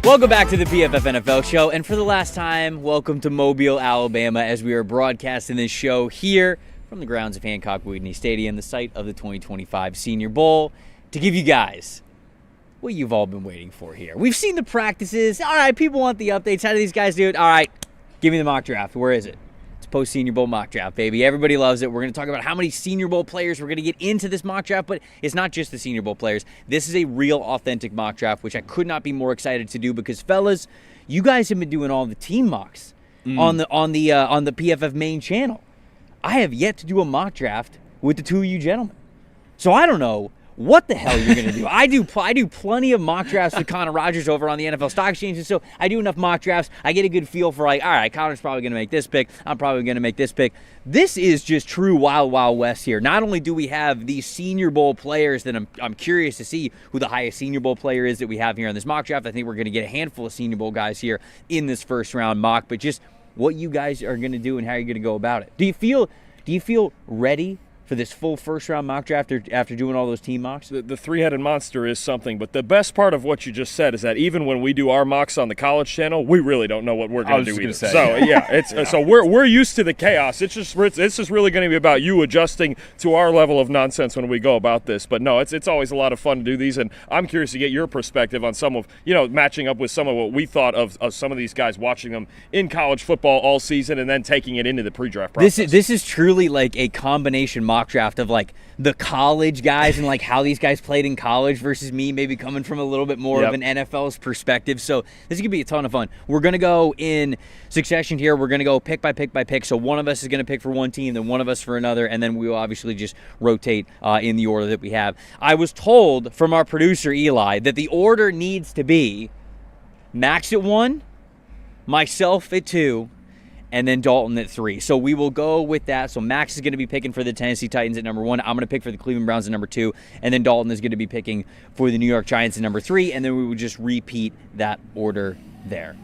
Welcome back to the PFF NFL show, and for the last time, welcome to Mobile, Alabama, as we are broadcasting this show here from the grounds of Hancock Whitney Stadium, the site of the 2025 Senior Bowl, to give you guys what you've all been waiting for here. We've seen the practices. All right, people want the updates. How do these guys do it? All right, give me the mock draft. Where is it? It's post-Senior Bowl mock draft, baby. Everybody loves it. We're going to talk about how many Senior Bowl players we're going to get into this mock draft, but it's not just the Senior Bowl players. This is a real, authentic mock draft, which I could not be more excited to do because, fellas, you guys have been doing all the team mocks on the PFF main channel. I have yet to do a mock draft with the two of you gentlemen, so I don't know what the hell you're going to do. I do plenty of mock drafts with Connor Rogers over on the NFL Stock Exchange, and so I do enough mock drafts. I get a good feel for, like, all right, Connor's probably going to make this pick. I'm probably going to make this pick. This is just true Wild Wild West here. Not only do we have these Senior Bowl players that I'm curious to see who the highest Senior Bowl player is that we have here in this mock draft. I think we're going to get a handful of Senior Bowl guys here in this first round mock, but just what you guys are going to do and how you're going to go about it. Do you feel ready for this full first-round mock draft after doing all those team mocks? The three-headed monster is something, but the best part of what you just said is that even when we do our mocks on the college channel, we really don't know what we're going to do either. So we're used to the chaos. It's just really going to be about you adjusting to our level of nonsense when we go about this. But no, it's always a lot of fun to do these, and I'm curious to get your perspective on some of, matching up with some of what we thought of some of these guys, watching them in college football all season and then taking it into the pre-draft process. This is truly like a combination mock draft of like the college guys and like how these guys played in college versus me maybe coming from a little bit more of an NFL's perspective. So this is going to be a ton of fun. We're going to go in succession here. We're going to go pick by pick by pick. So one of us is going to pick for one team, then one of us for another, and then we will obviously just rotate in the order that we have. I was told from our producer Eli that the order needs to be Max at 1, myself at 2, and then Dalton at 3. So we will go with that. So Max is going to be picking for the Tennessee Titans at number 1. I'm going to pick for the Cleveland Browns at number 2. And then Dalton is going to be picking for the New York Giants at number 3. And then we will just repeat that order there.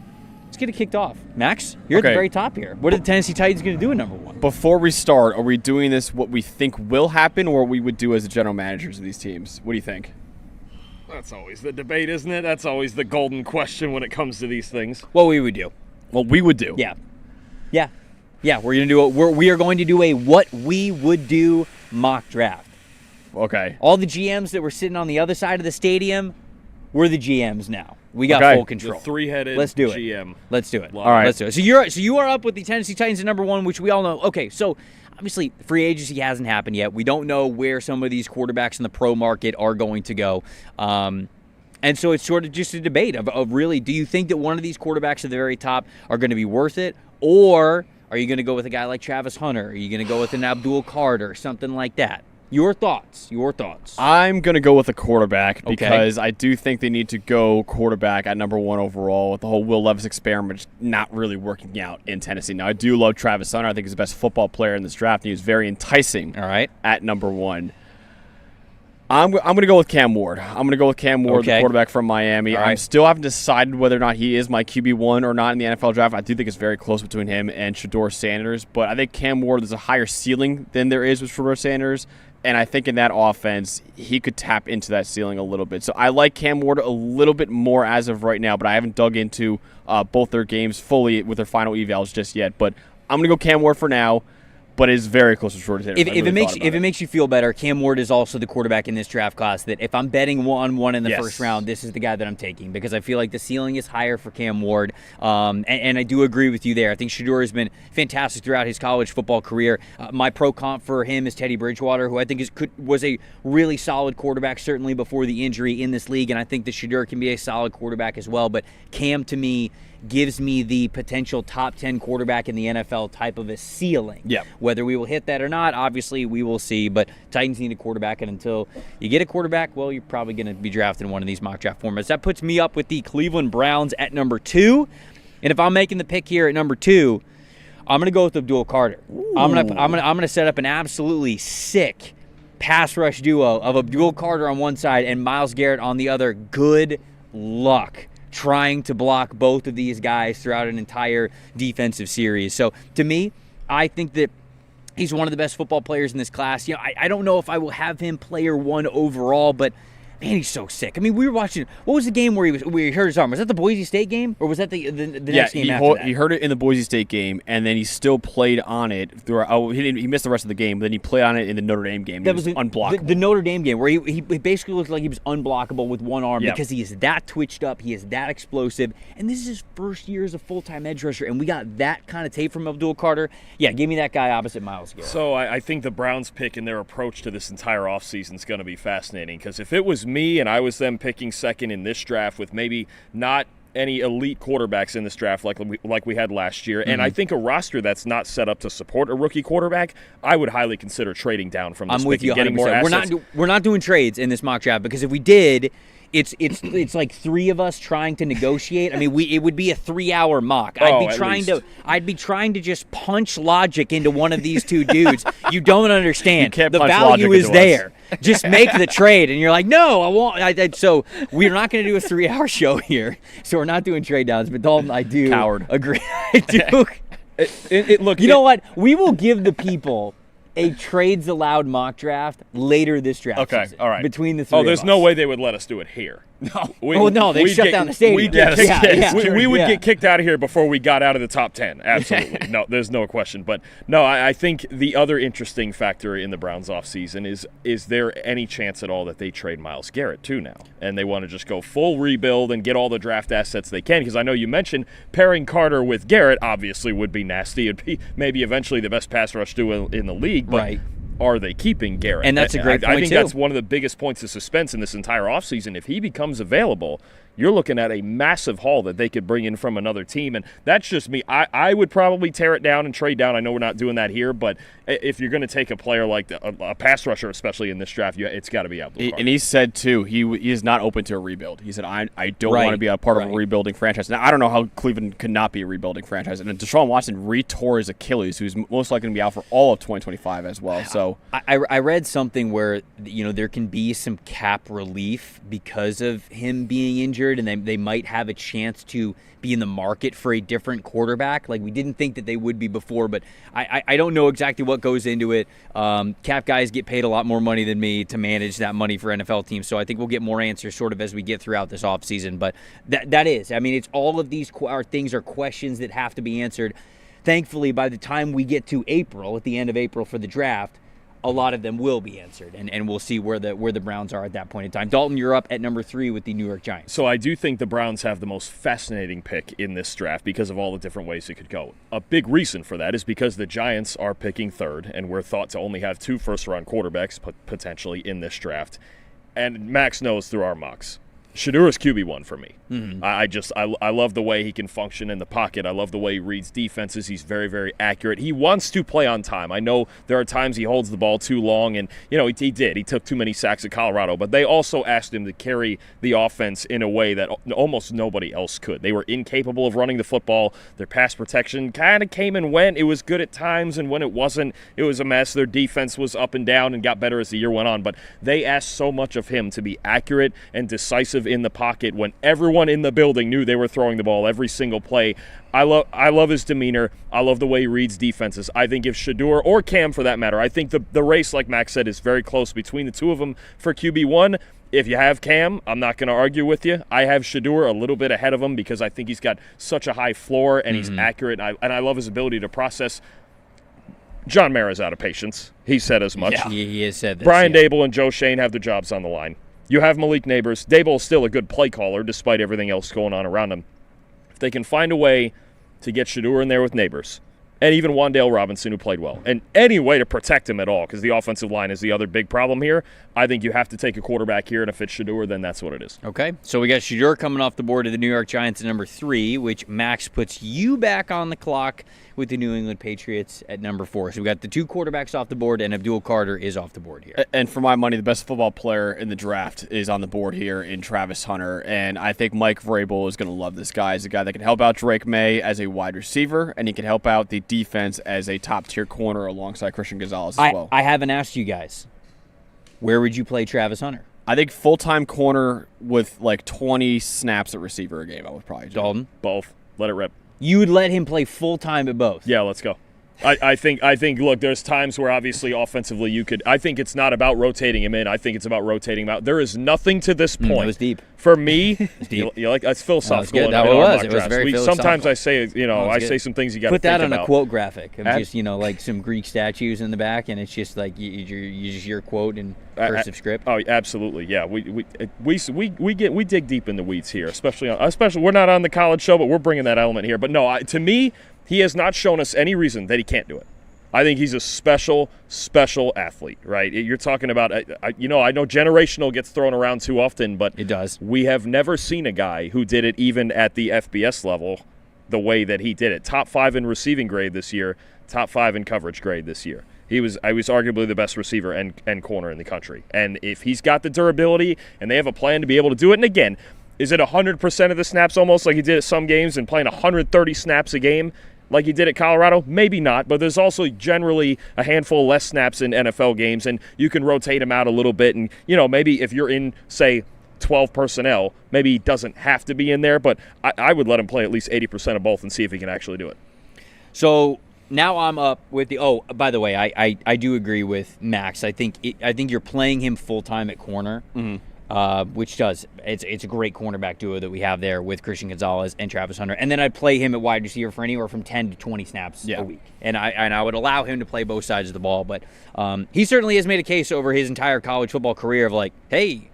Let's get it kicked off. Max, you're at the very top here. What are the Tennessee Titans going to do at number 1? Before we start, are we doing this what we think will happen or what we would do as the general managers of these teams? What do you think? That's always the debate, isn't it? That's always the golden question when it comes to these things. What we would do. What we would do. Yeah, we're going to do we are going to do a what we would do mock draft. Okay. All the GMs that were sitting on the other side of the stadium, we're the GMs now. We got full control. The three-headed Let's do it. GM. Let's do it. All right. Let's do it. So you are up with the Tennessee Titans at number 1, which we all know. Okay, so obviously free agency hasn't happened yet. We don't know where some of these quarterbacks in the pro market are going to go. And so it's sort of just a debate of really, do you think that one of these quarterbacks at the very top are going to be worth it? Or are you going to go with a guy like Travis Hunter? Are you going to go with an Abdul Carter, something like that? Your thoughts. I'm going to go with a quarterback because I do think they need to go quarterback at number 1 overall with the whole Will Levis experiment just not really working out in Tennessee. Now, I do love Travis Hunter. I think he's the best football player in this draft, and he was very enticing at number 1. I'm going to go with Cam Ward. The quarterback from Miami. Right. I still haven't decided whether or not he is my QB1 or not in the NFL draft. I do think it's very close between him and Shedeur Sanders, but I think Cam Ward is a higher ceiling than there is with Shedeur Sanders, and I think in that offense, he could tap into that ceiling a little bit. So I like Cam Ward a little bit more as of right now, but I haven't dug into both their games fully with their final evals just yet. But I'm going to go Cam Ward for now. But it's very close to Shedeur Sanders. If it makes you feel better, Cam Ward is also the quarterback in this draft class that if I'm betting one in the first round, this is the guy that I'm taking because I feel like the ceiling is higher for Cam Ward. And I do agree with you there. I think Shedeur has been fantastic throughout his college football career. My pro comp for him is Teddy Bridgewater, who I think was a really solid quarterback, certainly before the injury in this league. And I think that Shedeur can be a solid quarterback as well. But Cam, to me, gives me the potential top 10 quarterback in the NFL type of a ceiling. Yeah. Whether we will hit that or not, obviously we will see. But Titans need a quarterback, and until you get a quarterback, well, you're probably going to be drafted in one of these mock draft formats. That puts me up with the Cleveland Browns at number 2. And if I'm making the pick here at number 2, I'm going to go with Abdul Carter. I'm going to set up an absolutely sick pass rush duo of Abdul Carter on one side and Myles Garrett on the other. Good luck trying to block both of these guys throughout an entire defensive series. So to me, I think that he's one of the best football players in this class. I don't know if I will have him player 1 overall, but Man, he's so sick. I mean, we were watching. What was the game where he hurt his arm? Was that the Boise State game, or was that the next game after that? He hurt it in the Boise State game, and then he still played on it throughout. Oh, he missed the rest of the game, but then he played on it in the Notre Dame game. That was unblockable. The Notre Dame game where he basically looked like he was unblockable with one arm because he is that twitched up, he is that explosive, and this is his first year as a full-time edge rusher, and we got that kind of tape from Abdul Carter. Yeah, give me that guy opposite Myles Garrett. So I think the Browns pick and their approach to this entire offseason is going to be fascinating, because if it was me and I was them picking second in this draft with maybe not any elite quarterbacks in this draft like we had last year, and I think a roster that's not set up to support a rookie quarterback, I would highly consider trading down from this. I'm with you 100%. Getting more assets. We're not doing trades in this mock draft, because if we did, it's like three of us trying to negotiate. I mean, it would be a 3-hour mock. I'd be trying to just punch logic into one of these two dudes. You don't understand. You can't the punch value logic is into there. Just make the trade, and you're like, no, I won't. So we're not going to do a 3-hour show here. So we're not doing trade downs. But Dalton, I do agree. I do. Look, you know what? We will give the people a trades allowed mock draft later this draft season. All right. Between the three there's of no us. way they would let us do it here. No. They'd shut down the stadium. We would get kicked out of here before we got out of the top 10. Absolutely. No, there's no question. But, no, I think the other interesting factor in the Browns offseason is there any chance at all that they trade Myles Garrett, too, now? And they want to just go full rebuild and get all the draft assets they can? Because I know you mentioned pairing Carter with Garrett obviously would be nasty. It'd be maybe eventually the best pass rush duo in the league. But right. Are they keeping Garrett? And that's a great point, I think too. that's one of the biggest points of suspense in this entire offseason. If he becomes available, you're looking at a massive haul that they could bring in from another team. And that's just me. I would probably tear it down and trade down. I know we're not doing that here, but if you're going to take a player like a pass rusher, especially in this draft, it's got to be Abdul Carter. And he said, too, he is not open to a rebuild. He said, I don't want to be a part of a rebuilding franchise. Now, I don't know how Cleveland could not be a rebuilding franchise. And Deshaun Watson re-tore his Achilles, who's most likely going to be out for all of 2025 as well. So I read something where, there can be some cap relief because of him being injured, and they might have a chance to be in the market for a different quarterback. Like, we didn't think that they would be before, but I don't know exactly what goes into it. Cap guys get paid a lot more money than me to manage that money for NFL teams, so I think we'll get more answers sort of as we get throughout this offseason. But that is, it's all of these things are questions that have to be answered. Thankfully, by the time we get to April, at the end of April for the draft, a lot of them will be answered, and we'll see where the Browns are at that point in time. Dalton, you're up at number 3 with the New York Giants. So I do think the Browns have the most fascinating pick in this draft because of all the different ways it could go. A big reason for that is because the Giants are picking 3rd, and we're thought to only have 2 first-round quarterbacks potentially in this draft. And Max knows through our mocks, Shedeur is QB1 for me. Mm-hmm. I love the way he can function in the pocket. I love the way he reads defenses. He's very, very accurate. He wants to play on time. I know there are times he holds the ball too long, and he did. He took too many sacks at Colorado, but they also asked him to carry the offense in a way that almost nobody else could. They were incapable of running the football. Their pass protection kind of came and went. It was good at times, and when it wasn't, it was a mess. Their defense was up and down and got better as the year went on, but they asked so much of him to be accurate and decisive in the pocket when everyone in the building knew they were throwing the ball every single play. I love his demeanor. I love the way he reads defenses. I think if Shedeur, or Cam for that matter, I think the race, like Max said, is very close between the two of them for QB1. If you have Cam, I'm not going to argue with you. I have Shedeur a little bit ahead of him because I think he's got such a high floor and he's accurate, and I love his ability to process. John Mara's out of patience. He said as much. Yeah, he has said this. Brian Dable and Joe Shane have their jobs on the line. You have Malik Neighbors. Dable is still a good play caller despite everything else going on around him. If they can find a way to get Shedeur in there with Neighbors, and even Wan'Dale Robinson, who played well, and any way to protect him at all, because the offensive line is the other big problem here, I think you have to take a quarterback here, and if it's Shedeur, then that's what it is. Okay, so we got Shedeur coming off the board of the New York Giants at number 3, which Max puts you back on the clock with the New England Patriots at number 4. So we got the 2 quarterbacks off the board, and Abdul Carter is off the board here. And for my money, the best football player in the draft is on the board here in Travis Hunter, and I think Mike Vrabel is going to love this guy. He's a guy that can help out Drake May as a wide receiver, and he can help out the defense as a top-tier corner alongside Christian Gonzalez as well. I haven't asked you guys, where would you play Travis Hunter? I think full-time corner with like 20 snaps at receiver a game, I would probably do. Dalton? Both. Let it rip. You would let him play full-time at both? Yeah, let's go. I think. Look, there's times where obviously offensively you could. I think it's not about rotating him in. I think it's about rotating him out. There is nothing to this point. It was deep For me. You like that's philosophical. That was. It was very philosophical. Sometimes I say, I say some things you got to put that on about. a quote graphic of just like some Greek statues in the back, and it's just like you just your quote and cursive script. Oh, absolutely, yeah. We dig deep in the weeds here, especially we're not on the college show, but we're bringing that element here. But no, to me, he has not shown us any reason that he can't do it. I think he's a special athlete, right? You're talking about, I know generational gets thrown around too often, but it does. We have never seen a guy who did it even at the FBS level the way that he did it. Top 5 in receiving grade this year, top 5 in coverage grade this year. I was arguably the best receiver and corner in the country. And if he's got the durability and they have a plan to be able to do it, and again, is it 100% of the snaps almost like he did at some games and playing 130 snaps a game? Like he did at Colorado? Maybe not, but there's also generally a handful less snaps in NFL games, and you can rotate him out a little bit. And, maybe if you're in, say, 12 personnel, maybe he doesn't have to be in there, but I would let him play at least 80% of both and see if he can actually do it. So now I'm up with by the way, I do agree with Max. I think you're playing him full-time at corner. Mm-hmm. Which it's a great cornerback duo that we have there with Christian Gonzalez and Travis Hunter, and then I'd play him at wide receiver for anywhere from 10 to 20 snaps a week, and I would allow him to play both sides of the ball. But he certainly has made a case over his entire college football career of like, hey,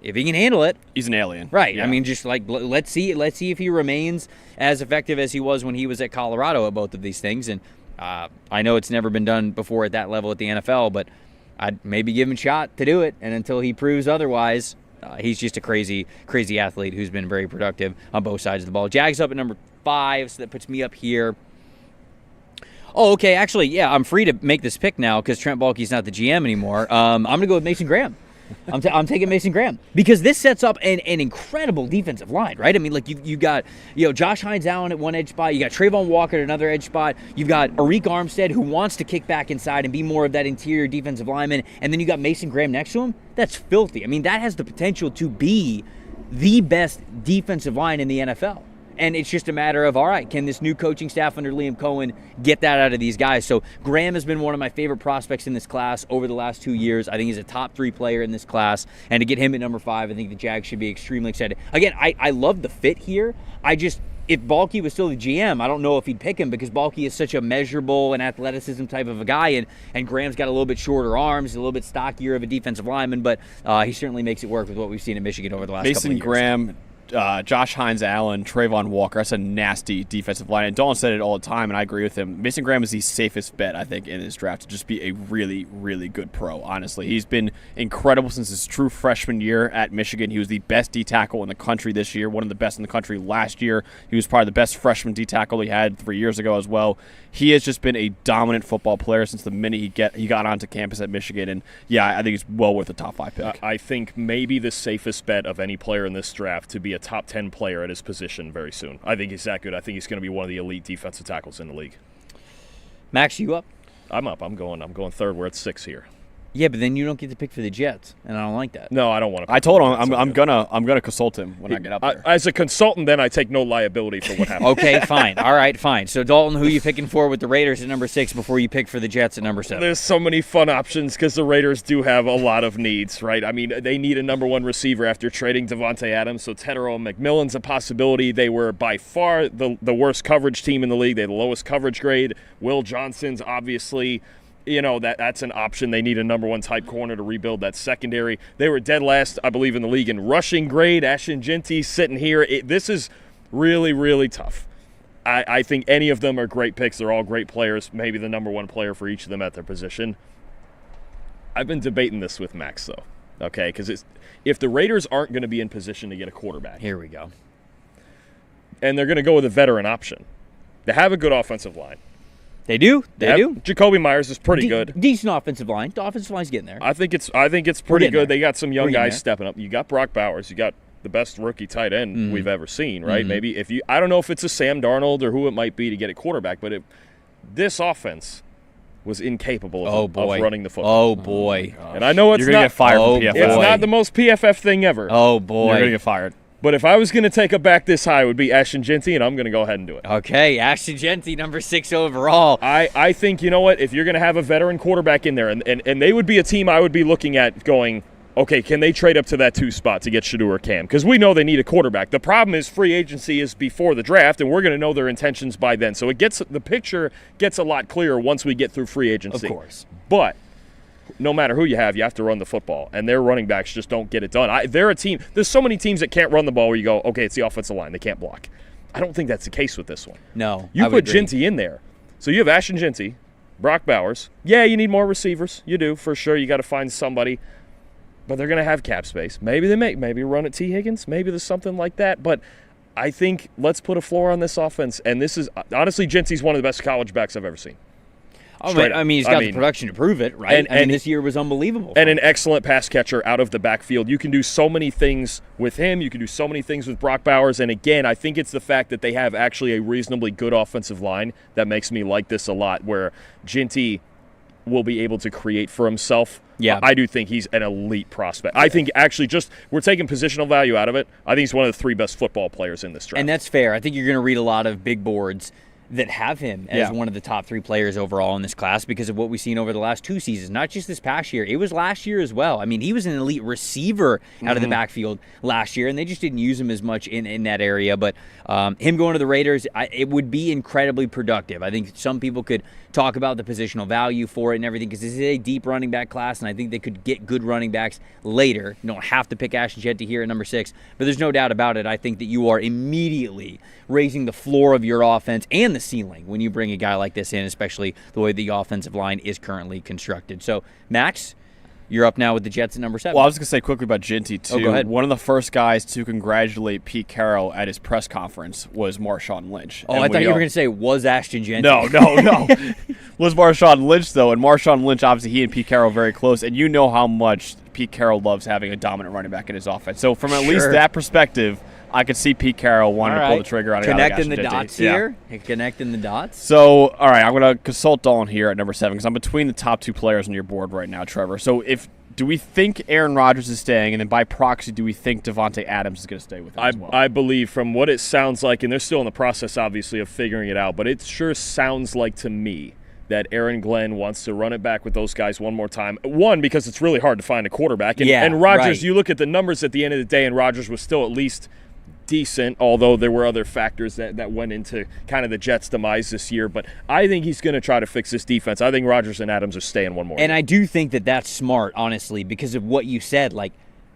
if he can handle it, he's an alien, right? Yeah. I mean, just like let's see if he remains as effective as he was when he was at Colorado at both of these things. And I know it's never been done before at that level at the NFL, but I'd maybe give him a shot to do it, and until he proves otherwise, he's just a crazy athlete who's been very productive on both sides of the ball. Jags up at number 5, so that puts me up here. Oh, okay, actually, yeah, I'm free to make this pick now because Trent Baalke's not the GM anymore. I'm going to go with Mason Graham. I'm taking Mason Graham because this sets up an incredible defensive line, right? I mean, like you got Josh Hines Allen at one edge spot, you got Trayvon Walker at another edge spot, you've got Arik Armstead who wants to kick back inside and be more of that interior defensive lineman, and then you got Mason Graham next to him. That's filthy. I mean, that has the potential to be the best defensive line in the NFL. And it's just a matter of, all right, can this new coaching staff under Liam Cohen get that out of these guys? So Graham has been one of my favorite prospects in this class over the last 2 years. I think he's a top 3 player in this class. And to get him at number 5, I think the Jags should be extremely excited. Again, I love the fit here. If Baalke was still the GM, I don't know if he'd pick him because Baalke is such a measurable and athleticism type of a guy, and Graham's got a little bit shorter arms, a little bit stockier of a defensive lineman, but he certainly makes it work with what we've seen in Michigan over the last couple of years. Mason Graham, Josh Hines Allen, Trayvon Walker. That's a nasty defensive line. And Dalton said it all the time, and I agree with him. Mason Graham is the safest bet, I think, in this draft to just be a really, really good pro, honestly. He's been incredible since his true freshman year at Michigan. He was the best D-tackle in the country this year, one of the best in the country last year. He was probably the best freshman D-tackle he had 3 years ago as well. He has just been a dominant football player since the minute he got onto campus at Michigan. And, yeah, I think he's well worth a top 5 pick. I think maybe the safest bet of any player in this draft to be a top 10 player at his position very soon. I think he's that good. I think he's going to be one of the elite defensive tackles in the league. Max, you up? I'm up. I'm going third. We're at 6 here. Yeah, but then you don't get to pick for the Jets, and I don't like that. No, I don't want to. I told him I'm gonna consult him when I get up there. As a consultant, then I take no liability for what happens. Okay, fine. All right, fine. So Dalton, who are you picking for with the Raiders at number 6 before you pick for the Jets at number 7? There's so many fun options because the Raiders do have a lot of needs, right? I mean, they need a number 1 receiver after trading Devontae Adams, so Tedero McMillan's a possibility. They were by far the worst coverage team in the league. They had the lowest coverage grade. Will Johnson's obviously. That's an option. They need a number 1 type corner to rebuild that secondary. They were dead last, I believe, in the league in rushing grade. Ashton Ginty sitting here. This is really, really tough. I think any of them are great picks. They're all great players. Maybe the number 1 player for each of them at their position. I've been debating this with Max, though. Okay, because if the Raiders aren't going to be in position to get a quarterback. Here we go. And they're going to go with a veteran option. They have a good offensive line. They do. They do. Jacoby Myers is pretty good. Decent offensive line. The offensive line's getting there. I think it's pretty good. There. They got some young guys stepping up. You got Brock Bowers. You got the best rookie tight end we've ever seen, right? Maybe I don't know if it's a Sam Darnold or who it might be to get a quarterback, but this offense was incapable of running the football. Oh boy! And I know it's You're gonna get fired from PFF. It's not the most PFF thing ever. Oh boy! You're gonna get fired. But if I was going to take a back this high, it would be Ashton Jeanty, and I'm going to go ahead and do it. Okay, Ashton Jeanty, number 6 overall. I think, you know what, if you're going to have a veteran quarterback in there, and they would be a team I would be looking at going, okay, can they trade up to that 2 spot to get Shedeur or Cam? Because we know they need a quarterback. The problem is free agency is before the draft, and we're going to know their intentions by then. So the picture gets a lot clearer once we get through free agency. Of course. But no matter who you have to run the football, and their running backs just don't get it done. They're a team. There's so many teams that can't run the ball where you go, okay, it's the offensive line. They can't block. I don't think that's the case with this one. No, you put Jeanty in there. So you have Ashton Jeanty, Brock Bowers. Yeah, you need more receivers. You do, for sure. You got to find somebody. But they're going to have cap space. Maybe maybe run at T. Higgins. Maybe there's something like that. But I think let's put a floor on this offense. And this is, honestly, Jeanty's one of the best college backs I've ever seen. I mean, he's got the production to prove it, right? And this year was unbelievable. And an excellent pass catcher out of the backfield. You can do so many things with him. You can do so many things with Brock Bowers. And, again, I think it's the fact that they have actually a reasonably good offensive line that makes me like this a lot, where Jeanty will be able to create for himself. Yeah. I do think he's an elite prospect. I think actually we're taking positional value out of it. I think he's one of the 3 best football players in this draft. And that's fair. I think you're going to read a lot of big boards that have him as one of the top 3 players overall in this class because of what we've seen over the last 2 seasons, not just this past year. It was last year as well. I mean, he was an elite receiver out of the backfield last year, and they just didn't use him as much in that area. But him going to the Raiders, it would be incredibly productive. I think some people could talk about the positional value for it and everything because this is a deep running back class, and I think they could get good running backs later. You don't have to pick Ashton Jeanty here at number 6, but there's no doubt about it. I think that you are immediately raising the floor of your offense and the ceiling when you bring a guy like this in, especially the way the offensive line is currently constructed. So, Max, you're up now with the Jets at number 7. Well, I was going to say quickly about Jeanty, too. Oh, go ahead. One of the first guys to congratulate Pete Carroll at his press conference was Marshawn Lynch. Oh, I thought you were going to say, was Ashton Jeanty? No. Was Marshawn Lynch, though. And Marshawn Lynch, obviously, he and Pete Carroll are very close. And you know how much Pete Carroll loves having a dominant running back in his offense. So, from at least that perspective, I could see Pete Carroll wanting to pull the trigger on a guy like Ashton Jeanty. Connecting the dots here. Connecting the dots. So, all right, I'm going to consult Dalton here at number 7 because I'm between the top 2 players on your board right now, Trevor. So, do we think Aaron Rodgers is staying, and then by proxy, do we think Devontae Adams is going to stay with him as well? I believe from what it sounds like, and they're still in the process, obviously, of figuring it out, but it sure sounds like to me that Aaron Glenn wants to run it back with those guys one more time. One, because it's really hard to find a quarterback. And Rodgers, you look at the numbers at the end of the day, and Rodgers was still at least decent, although there were other factors that went into kind of the Jets' demise this year. But I think he's going to try to fix this defense. I think Rodgers and Adams are staying one more. And I do think that that's smart, honestly, because of what you said. Like,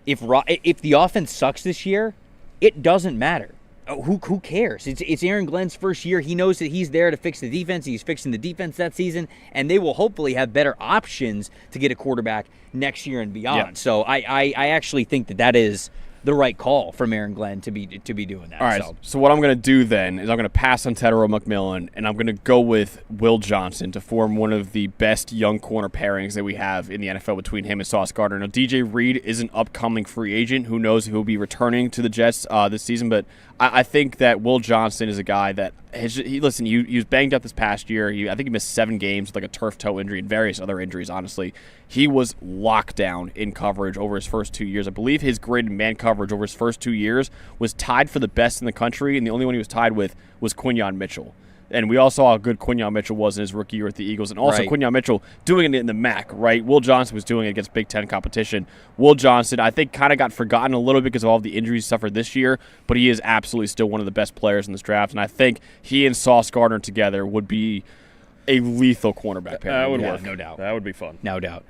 if the offense sucks this year, it doesn't matter. Who cares? It's Aaron Glenn's first year. He knows that he's there to fix the defense. He's fixing the defense that season, and they will hopefully have better options to get a quarterback next year and beyond. Yeah. So I actually think that is the right call from Aaron Glenn to be doing that. All right, so what I'm going to do then is I'm going to pass on Tedero McMillan, and I'm going to go with Will Johnson to form one of the best young corner pairings that we have in the NFL between him and Sauce Gardner. Now, DJ Reed is an upcoming free agent. Who knows if he'll be returning to the Jets this season, but I think that Will Johnson is a guy that he was banged up this past year. I think he missed 7 games with like a turf toe injury and various other injuries, honestly. He was locked down in coverage over his first 2 years. I believe his graded man coverage over his first 2 years was tied for the best in the country, and the only one he was tied with was Quinyon Mitchell. And we all saw how good Quinyon Mitchell was in his rookie year with the Eagles. And also Quinyon Mitchell doing it in the MAC, right? Will Johnson was doing it against Big Ten competition. Will Johnson, I think, kind of got forgotten a little bit because of all the injuries he suffered this year, but he is absolutely still one of the best players in this draft. And I think he and Sauce Gardner together would be a lethal cornerback pair. That would work. No doubt. That would be fun. No doubt.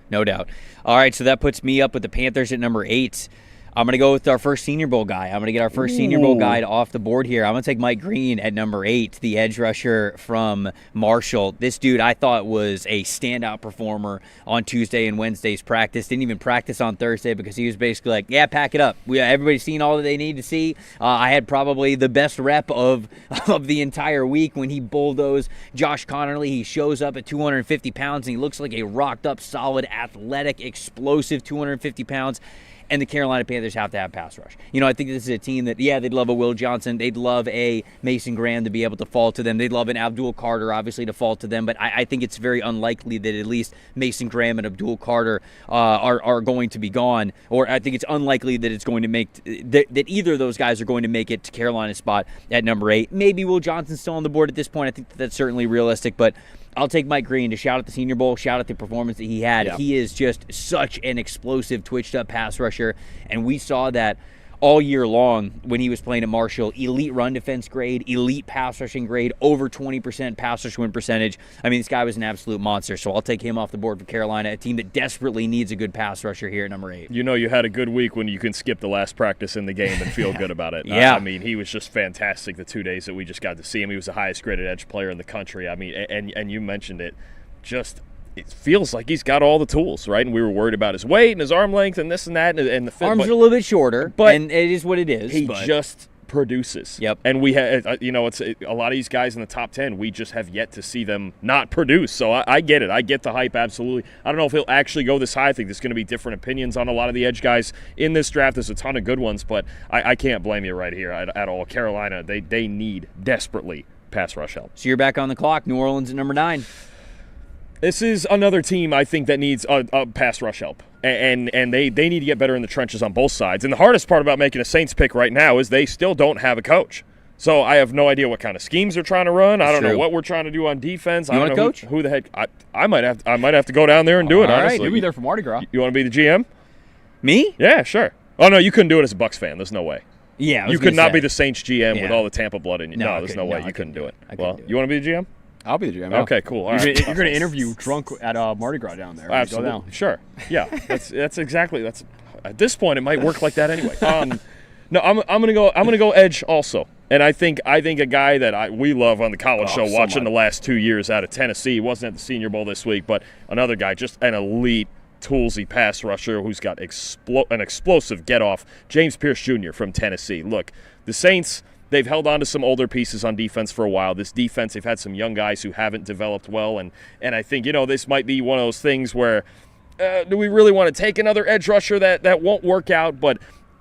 All right, so that puts me up with the Panthers at number 8. I'm going to go with our first Senior Bowl guy. I'm going to get our first Senior Bowl guy off the board here. I'm going to take Mike Green at number 8, the edge rusher from Marshall. This dude I thought was a standout performer on Tuesday and Wednesday's practice. Didn't even practice on Thursday because he was basically like, yeah, pack it up. Everybody's seen all that they need to see. I had probably the best rep of the entire week when he bulldozed Josh Connerly. He shows up at 250 pounds, and he looks like a rocked up, solid, athletic, explosive 250 pounds. and the Carolina Panthers have to have pass rush. I think this is a team that, they'd love a Will Johnson. They'd love a Mason Graham to be able to fall to them. They'd love an Abdul Carter, obviously, to fall to them. But I think it's very unlikely that at least Mason Graham and Abdul Carter are going to be gone. Or I think it's unlikely that it's going to make that either of those guys are going to make it to Carolina's spot at number 8. Maybe Will Johnson's still on the board at this point. I think that's certainly realistic. But I'll take Mike Green to shout at the Senior Bowl, shout at the performance that he had. Yeah. He is just such an explosive, twitched-up pass rusher, and we saw that all year long when he was playing at Marshall. Elite run defense grade, elite pass rushing grade, over 20% pass rush win percentage. I mean, this guy was an absolute monster, so I'll take him off the board for Carolina, a team that desperately needs a good pass rusher here at number 8. You had a good week when you can skip the last practice in the game and feel good about it. Yeah. I mean, he was just fantastic the 2 days that we just got to see him. He was the highest graded edge player in the country. I mean, and you mentioned it, it feels like he's got all the tools, right? And we were worried about his weight and his arm length and this and that and the fit. Arms are a little bit shorter, but and it is what it is. He just produces. Yep. And we had, it's a lot of these guys in the top 10, we just have yet to see them not produce. So I get it. I get the hype, absolutely. I don't know if he'll actually go this high. I think there's going to be different opinions on a lot of the edge guys in this draft. There's a ton of good ones, but I can't blame you right here at all. Carolina, they need desperately pass rush help. So you're back on the clock. New Orleans at number 9. This is another team I think that needs a pass rush help, and they need to get better in the trenches on both sides. And the hardest part about making a Saints pick right now is they still don't have a coach. So I have no idea what kind of schemes they're trying to run. I don't know what we're trying to do on defense. I don't know coach? Who the heck. I might have to go down there and do it. All honestly, right, you'll be there for Mardi Gras. You want to be the GM? Me? Yeah, sure. Oh no, you couldn't do it as a Bucs fan. There's no way. Yeah, you could not be the Saints GM with all the Tampa blood in you. No, there's no way you couldn't do it. Well, you want to be the GM? I'll be the GM. Okay, cool. All you're right. going to interview drunk at Mardi Gras down there. Absolutely. Go down. Sure. Yeah. That's exactly. At this point it might work like that anyway. No, I'm gonna go edge also, and I think a guy that we love on the college show watching the last 2 years out of Tennessee. He wasn't at the Senior Bowl this week, but another guy, just an elite toolsy pass rusher who's got an explosive get off. James Pierce Jr. from Tennessee. Look, the Saints. They've held on to some older pieces on defense for a while. This defense, they've had some young guys who haven't developed well, and I think, this might be one of those things where do we really want to take another edge rusher that won't work out? But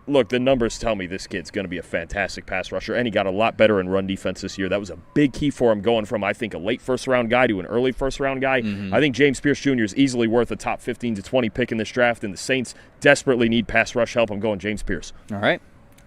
look, the numbers tell me this kid's going to be a fantastic pass rusher, and he got a lot better in run defense this year. That was a big key for him, going from, I think, a late first-round guy to an early first-round guy. Mm-hmm. I think James Pierce Jr. is easily worth a top 15 to 20 pick in this draft, and the Saints desperately need pass rush help. I'm going James Pierce. All right.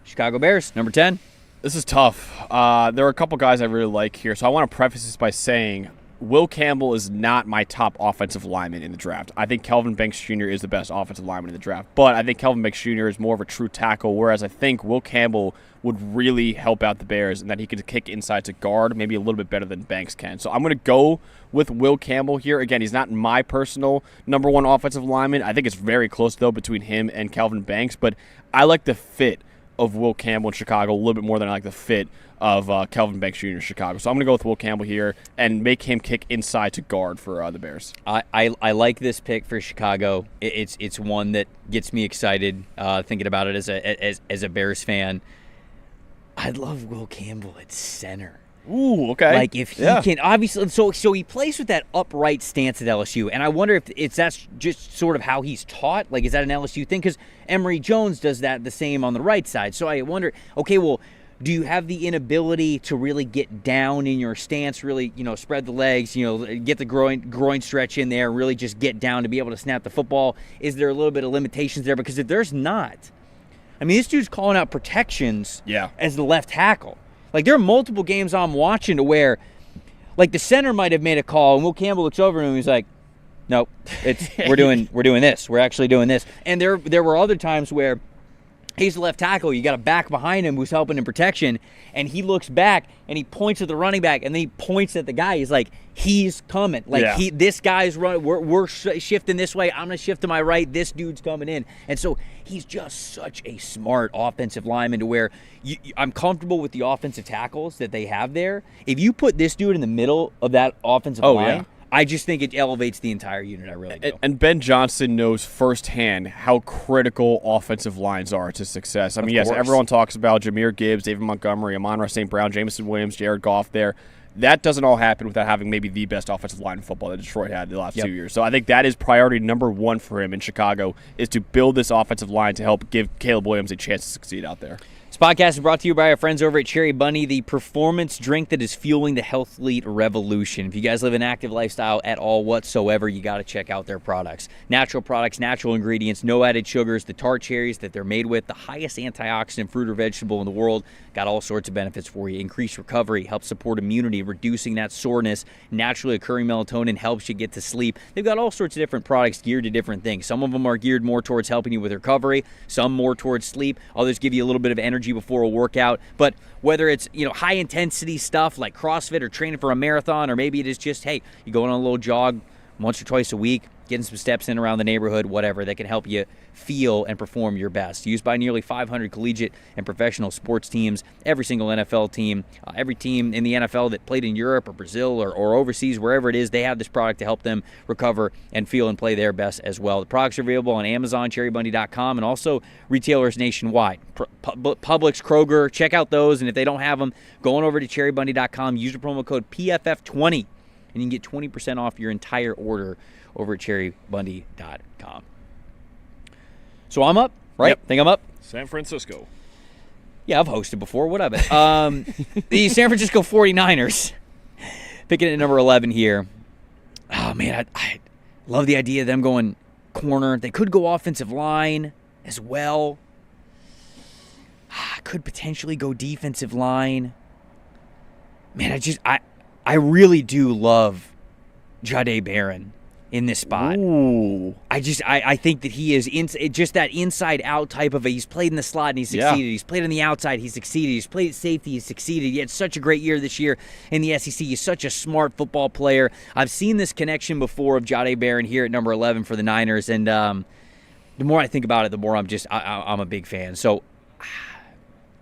Chicago Bears, number 10. This is tough. There are a couple guys I really like here, so I want to preface this by saying Will Campbell is not my top offensive lineman in the draft. I think Kelvin Banks Jr. is the best offensive lineman in the draft, but I think Kelvin Banks Jr. is more of a true tackle, whereas I think Will Campbell would really help out the Bears and that he could kick inside to guard maybe a little bit better than Banks can. So I'm going to go with Will Campbell here. Again, he's not my personal number 1 offensive lineman. I think it's very close, though, between him and Kelvin Banks, but I like the fit of Will Campbell in Chicago a little bit more than I like the fit of Kelvin Banks Jr. in Chicago. So I'm going to go with Will Campbell here and make him kick inside to guard for the Bears. I like this pick for Chicago. It's one that gets me excited thinking about it as a Bears fan. I love Will Campbell at center. Ooh, okay. Like if he can, obviously, so he plays with that upright stance at LSU, and I wonder if that's just sort of how he's taught. Like, is that an LSU thing? Because Emory Jones does that the same on the right side. So I wonder, okay, well, do you have the inability to really get down in your stance, really, spread the legs, get the groin stretch in there, really just get down to be able to snap the football? Is there a little bit of limitations there? Because if there's not, I mean, this dude's calling out protections as the left tackle. Like, there are multiple games I'm watching to where, like, the center might have made a call, and Will Campbell looks over and he's like, nope, we're doing this. We're actually doing this. And there were other times where he's the left tackle. You got a back behind him who's helping in protection, and he looks back and he points at the running back, and then he points at the guy. He's like, he's coming. Like, this guy's running. We're shifting this way. I'm going to shift to my right. This dude's coming in. And so he's just such a smart offensive lineman to where I'm comfortable with the offensive tackles that they have there. If you put this dude in the middle of that offensive line, I just think it elevates the entire unit. I really do. And Ben Johnson knows firsthand how critical offensive lines are to success. I mean, yes, everyone talks about Jahmyr Gibbs, David Montgomery, Amon-Ra St. Brown, Jameson Williams, Jared Goff there. That doesn't all happen without having maybe the best offensive line in football that Detroit had the last Yep. 2 years. So I think that is priority number one for him in Chicago, is to build this offensive line to help give Caleb Williams a chance to succeed out there. This podcast is brought to you by our friends over at Cherry Bunny, the performance drink that is fueling the health-lead revolution. If you guys live an active lifestyle at all whatsoever, you got to check out their products. Natural products, natural ingredients, no added sugars, the tart cherries that they're made with, the highest antioxidant fruit or vegetable in the world. Got all sorts of benefits for you. Increase recovery, helps support immunity, reducing that soreness. Naturally occurring melatonin helps you get to sleep. They've got all sorts of different products geared to different things. Some of them are geared more towards helping you with recovery, some more towards sleep. Others give you a little bit of energy before a workout. But whether it's, high intensity stuff like CrossFit or training for a marathon, or maybe it is just, hey, you going on a little jog once or twice a week, getting some steps in around the neighborhood, whatever, that can help you feel and perform your best. Used by nearly 500 collegiate and professional sports teams, every single NFL team, every team in the NFL that played in Europe or Brazil or overseas, wherever it is, they have this product to help them recover and feel and play their best as well. The products are available on Amazon, cherrybunny.com, and also retailers nationwide. Publix, Kroger, check out those, and if they don't have them, go on over to cherrybunny.com, use the promo code PFF20, and you can get 20% off your entire order over at cherrybunny.com. So I'm up, right? Yep. Think I'm up? San Francisco. Yeah, I've hosted before. What of it? The San Francisco 49ers picking at number 11 here. Oh, man, I love the idea of them going corner. They could go offensive line as well. Could potentially go defensive line. Man, I really do love Jahdae Barron in this spot. Ooh. I think that he is just that inside-out type of he's played in the slot and he's succeeded. Yeah. He's played on the outside, he's succeeded. He's played at safety, he's succeeded. He had such a great year this year in the SEC. He's such a smart football player. I've seen this connection before of Jahdae Barron here at number 11 for the Niners, and the more I think about it, the more I'm a big fan. So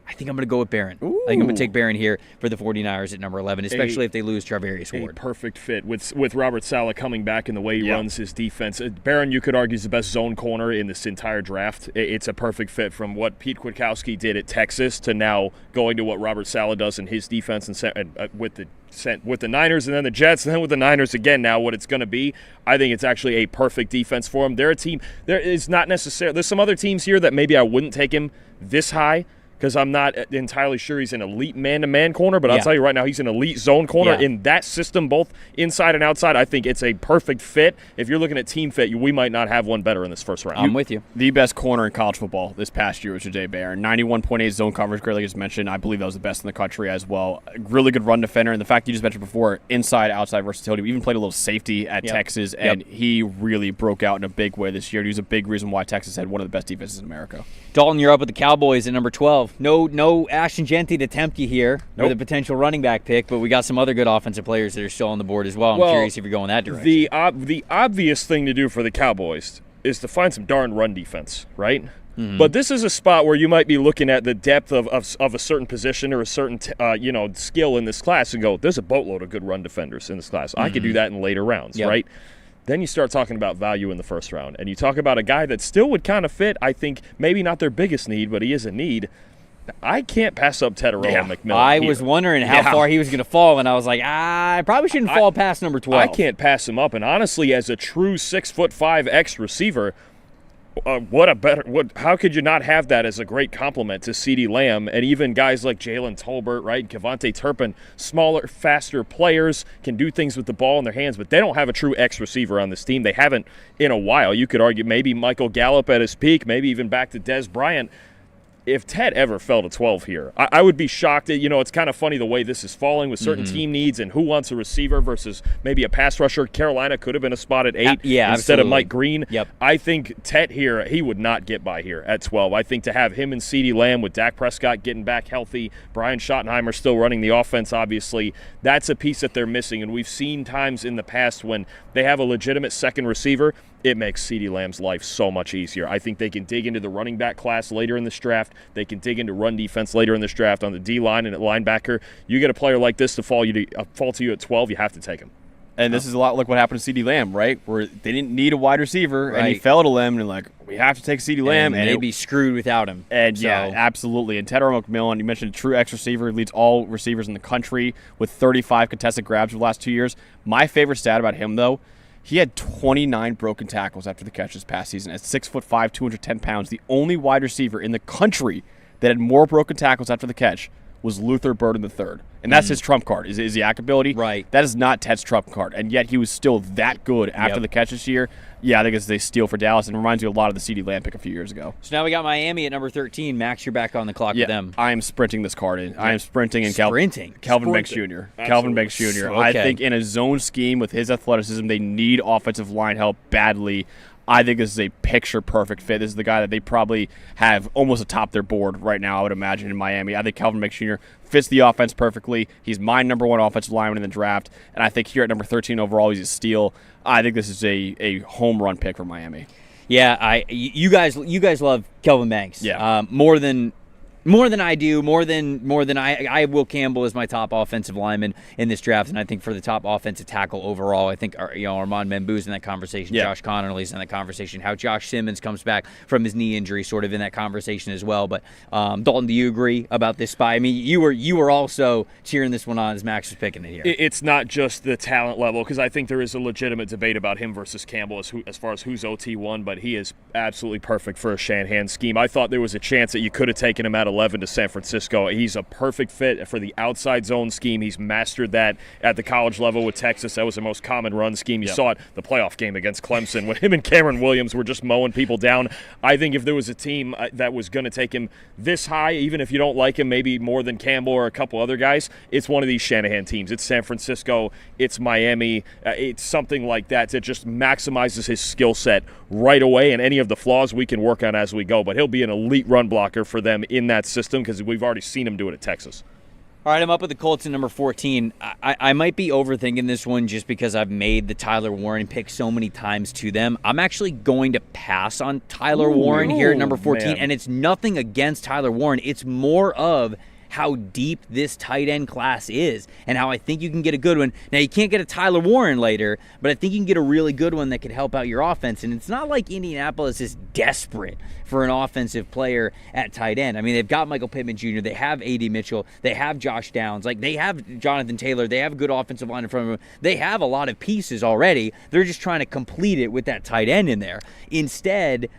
I think I'm going to go with Barron. Ooh. I think I'm going to take Barron here for the 49ers at number 11, especially if they lose Charvarius Ward. A perfect fit with Robert Saleh coming back and the way he runs his defense. Barron, you could argue, is the best zone corner in this entire draft. It's a perfect fit from what Pete Kwiatkowski did at Texas to now going to what Robert Saleh does in his defense and with the Niners and then the Jets and then with the Niners again now what it's going to be. I think it's actually a perfect defense for him. They're a team. There is not necessarily – there's some other teams here that maybe I wouldn't take him this high, because I'm not entirely sure he's an elite man-to-man corner, but I'll tell you right now, he's an elite zone corner. Yeah. In that system, both inside and outside, I think it's a perfect fit. If you're looking at team fit, we might not have one better in this first round. I'm with you. The best corner in college football this past year was Jahdae Barron. 91.8 zone coverage, like as mentioned. I believe that was the best in the country as well. Really good run defender. And the fact you just mentioned before, inside-outside versatility. We even played a little safety at Texas, and he really broke out in a big way this year. He was a big reason why Texas had one of the best defenses in America. Dalton, you're up with the Cowboys at number 12. No Ashton Genty to tempt you here for the potential running back pick, but we got some other good offensive players that are still on the board as well. I'm curious if you're going that direction. The obvious thing to do for the Cowboys is to find some darn run defense, right? Mm-hmm. But this is a spot where you might be looking at the depth of a certain position or a certain skill in this class and go, there's a boatload of good run defenders in this class. I could do that in later rounds, right? Then you start talking about value in the first round, and you talk about a guy that still would kind of fit, I think, maybe not their biggest need, but he is a need. I can't pass up Tetairoa McMillan. I was wondering how far he was going to fall, and I was like, I probably shouldn't fall past number 12. I can't pass him up, and honestly, as a true 6'5" X receiver, how could you not have that as a great compliment to CeeDee Lamb and even guys like Jalen Tolbert, right? Kevontae Turpin, smaller, faster players, can do things with the ball in their hands, but they don't have a true X receiver on this team. They haven't in a while. You could argue maybe Michael Gallup at his peak, maybe even back to Dez Bryant. If Ted ever fell to 12 here, I would be shocked. It's kind of funny the way this is falling with certain team needs and who wants a receiver versus maybe a pass rusher. Carolina could have been a spot at 8 instead of Mike Green. Yep. I think Ted here, he would not get by here at 12. I think to have him and CeeDee Lamb with Dak Prescott getting back healthy, Brian Schottenheimer still running the offense, obviously, that's a piece that they're missing. And we've seen times in the past when they have a legitimate second receiver, it makes CeeDee Lamb's life so much easier. I think they can dig into the running back class later in this draft. They can dig into run defense later in this draft on the D-line and at linebacker. You get a player like this to fall to you at 12, you have to take him. And this is a lot like what happened to CeeDee Lamb, right? Where they didn't need a wide receiver, and he fell to them, and like, we have to take CeeDee Lamb. And they'd be screwed without him. And yeah, absolutely. And Tedder McMillan, you mentioned a true X receiver, leads all receivers in the country with 35 contested grabs over the last 2 years. My favorite stat about him, though, he had 29 broken tackles after the catch this past season. At 6'5", 210 pounds, the only wide receiver in the country that had more broken tackles after the catch was Luther Burden III. And that's his trump card, is the yak ability. Right. That is not Ted's trump card. And yet he was still that good after the catch this year. Yeah, I think it's a steal for Dallas, and it reminds me a lot of the CeeDee Lamb pick a few years ago. So now we got Miami at number 13. Max, you're back on the clock with them. I am sprinting this card in. I am sprinting in Calvin Banks Jr. Absolutely. Calvin Banks Jr. Okay. I think in a zone scheme with his athleticism, they need offensive line help badly. I think this is a picture-perfect fit. This is the guy that they probably have almost atop their board right now, I would imagine, in Miami. I think Calvin Banks Jr. fits the offense perfectly. He's my number one offensive lineman in the draft, and I think here at number 13 overall, he's a steal. I think this is a home run pick for Miami. Yeah, you guys love Kelvin Banks. Yeah. More than I do, more than I Will Campbell is my top offensive lineman in this draft, and I think for the top offensive tackle overall, I think Armand Bambou's in that conversation, Josh Connerly's in that conversation, how Josh Simmons comes back from his knee injury, sort of in that conversation as well. But Dalton, do you agree about this spot? I mean, you were also cheering this one on as Max was picking it here. It's not just the talent level, because I think there is a legitimate debate about him versus Campbell as far as who's OT1, but he is absolutely perfect for a Shanahan scheme. I thought there was a chance that you could have taken him at 11 to San Francisco. He's a perfect fit for the outside zone scheme. He's mastered that at the college level with Texas. That was the most common run scheme. You saw it the playoff game against Clemson when him and Cameron Williams were just mowing people down. I think if there was a team that was going to take him this high, even if you don't like him maybe more than Campbell or a couple other guys, it's one of these Shanahan teams. It's San Francisco, it's Miami, it's something like that that just maximizes his skill set right away, and any of the flaws we can work on as we go. But he'll be an elite run blocker for them in that system, because we've already seen him do it at Texas. All right, I'm up with the Colts at number 14. I might be overthinking this one just because I've made the Tyler Warren pick so many times to them. I'm actually going to pass on Tyler Warren here at number 14, man. And it's nothing against Tyler Warren. It's more of how deep this tight end class is and how I think you can get a good one. Now, you can't get a Tyler Warren later, but I think you can get a really good one that could help out your offense. And it's not like Indianapolis is desperate for an offensive player at tight end. I mean, they've got Michael Pittman Jr., they have A.D. Mitchell, they have Josh Downs, like they have Jonathan Taylor, they have a good offensive line in front of them. They have a lot of pieces already. They're just trying to complete it with that tight end in there. Instead,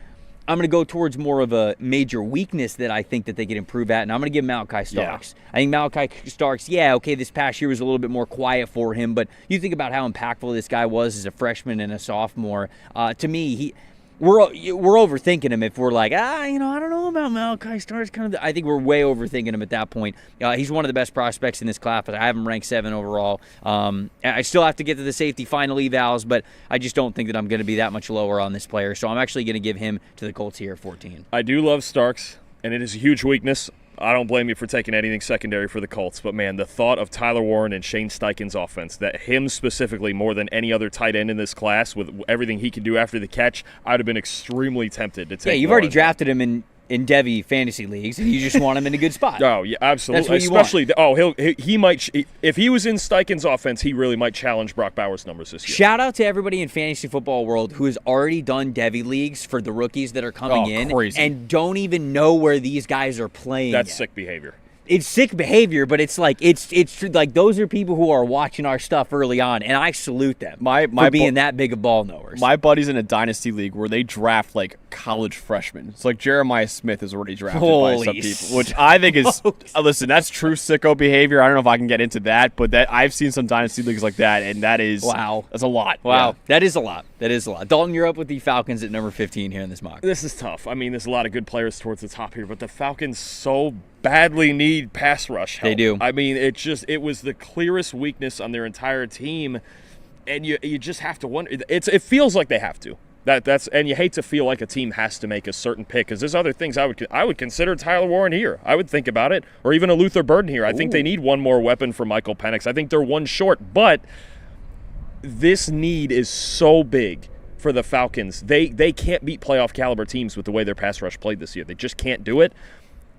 I'm going to go towards more of a major weakness that I think that they could improve at, and I'm going to give Malachi Starks. Yeah. I think Malachi Starks, this past year was a little bit more quiet for him, but you think about how impactful this guy was as a freshman and a sophomore. To me, we're overthinking him if we're like, I don't know about Malachi Starks. I think we're way overthinking him at that point. He's one of the best prospects in this class, but I have him ranked 7 overall. I still have to get to the safety final evals, but I just don't think that I'm going to be that much lower on this player, so I'm actually going to give him to the Colts here at 14. I do love Starks, and it is a huge weakness. I don't blame you for taking anything secondary for the Colts, but man, the thought of Tyler Warren and Shane Steichen's offense, that him specifically more than any other tight end in this class with everything he can do after the catch, I'd have been extremely tempted to take. Yeah, you've already drafted him in Devy fantasy leagues, and you just want him in a good spot. Oh, yeah, absolutely. That's what you want. He might, if he was in Steichen's offense, he really might challenge Brock Bowers' numbers this year. Shout out to everybody in fantasy football world who has already done Devy leagues for the rookies that are coming in crazy. And don't even know where these guys are playing. That's yet. sick behavior. It's sick behavior, but it's like those are people who are watching our stuff early on, and I salute them for being that big of ball knowers. My buddy's in a dynasty league where they draft like college freshmen. It's like Jeremiah Smith is already drafted by some people, which I think is listen. That's true sicko behavior. I don't know if I can get into that, but that I've seen some dynasty leagues like that, and that is that's a lot. Wow, yeah. That is a lot. Dalton, you're up with the Falcons at number 15 here in this mock. This is tough. I mean, there's a lot of good players towards the top here, but the Falcons so badly need pass rush help. They do. I mean, it was the clearest weakness on their entire team, and you just have to wonder. It feels like they have to. And you hate to feel like a team has to make a certain pick, because there's other things I would consider Tyler Warren here. I would think about it, or even a Luther Burden here. I think they need one more weapon for Michael Penix. I think they're one short, but this need is so big for the Falcons. They can't beat playoff caliber teams with the way their pass rush played this year. They just can't do it.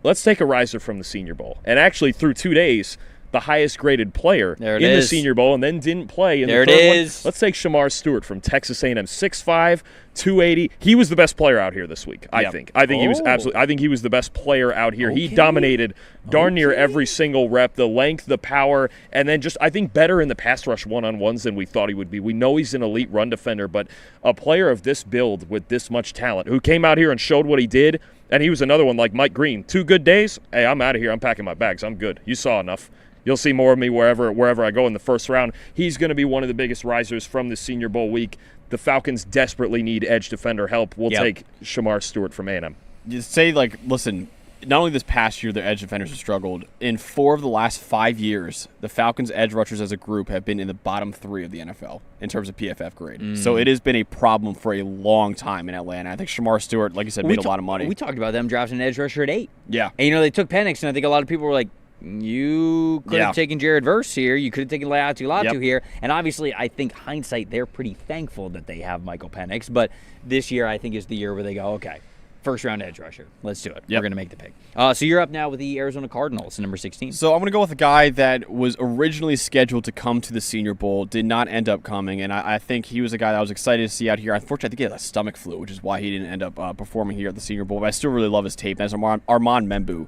Let's take a riser from the Senior Bowl. And actually, through 2 days, the highest graded player in the Senior Bowl and then didn't play in the third one. Let's take Shamar Stewart from Texas A&M, 6'5", 280. He was the best player out here this week, I think. I think he was absolutely. I think he was the best player out here. He dominated darn near every single rep, the length, the power, and then just I think better in the pass rush one-on-ones than we thought he would be. We know he's an elite run defender, but a player of this build with this much talent who came out here and showed what he did, and he was another one like Mike Green. 2 good days, hey, I'm out of here. I'm packing my bags. I'm good. You saw enough. You'll see more of me wherever I go in the first round. He's going to be one of the biggest risers from the Senior Bowl week. The Falcons desperately need edge defender help. We'll take Shamar Stewart from A&M. You say, listen, not only this past year their edge defenders have struggled. In 4 of the last 5 years, the Falcons' edge rushers as a group have been in the bottom 3 of the NFL in terms of PFF grade. So it has been a problem for a long time in Atlanta. I think Shamar Stewart, like you said, made a lot of money. We talked about them drafting an edge rusher at 8. Yeah. And, they took Penix, and I think a lot of people were like, you could have taken Jared Verse here. You could have taken Latu here. And obviously, I think hindsight, they're pretty thankful that they have Michael Penix. But this year, I think, is the year where they go, okay, first-round edge rusher. Let's do it. We're going to make the pick. So you're up now with the Arizona Cardinals, number 16. So I'm going to go with a guy that was originally scheduled to come to the Senior Bowl, did not end up coming, and I think he was a guy that I was excited to see out here. Unfortunately, I think he had a stomach flu, which is why he didn't end up performing here at the Senior Bowl. But I still really love his tape. That's Armand Membu.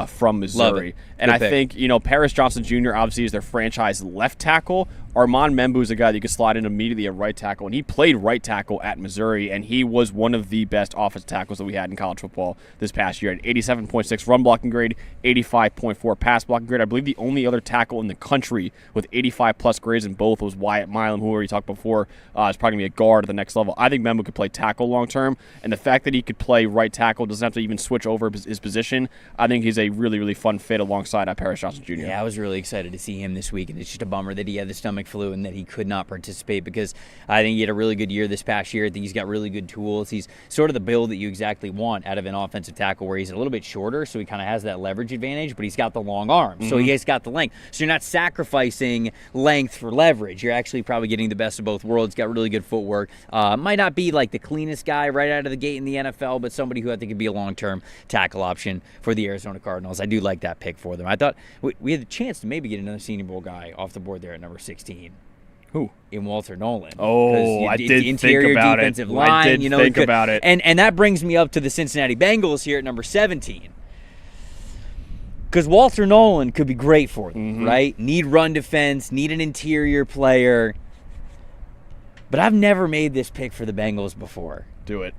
From Missouri. And I think, Paris Johnson Jr. obviously is their franchise left tackle. Armand Membu is a guy that you could slide in immediately at right tackle, and he played right tackle at Missouri, and he was one of the best offensive tackles that we had in college football this past year. At 87.6 run blocking grade, 85.4 pass blocking grade. I believe the only other tackle in the country with 85-plus grades in both was Wyatt Milam, who we already talked before, is probably going to be a guard at the next level. I think Membu could play tackle long-term, and the fact that he could play right tackle, doesn't have to even switch over his position, I think he's a really, really fun fit alongside Paris Johnson Jr. Yeah, I was really excited to see him this week, and it's just a bummer that he had the stomach flu and that he could not participate, because I think he had a really good year this past year. I think he's got really good tools. He's sort of the build that you exactly want out of an offensive tackle, where he's a little bit shorter, so he kind of has that leverage advantage, but he's got the long arms, so he has got the length. So you're not sacrificing length for leverage. You're actually probably getting the best of both worlds. Got really good footwork. Might not be like the cleanest guy right out of the gate in the NFL, but somebody who I think could be a long-term tackle option for the Arizona Cardinals. I do like that pick for them. I thought we had the chance to maybe get another Senior Bowl guy off the board there at number 16. Who? In Walter Nolan. Oh, I did think about it. Line, I did think about it. And that brings me up to the Cincinnati Bengals here at number 17. Because Walter Nolan could be great for them, right? Need run defense, need an interior player. But I've never made this pick for the Bengals before. Do it.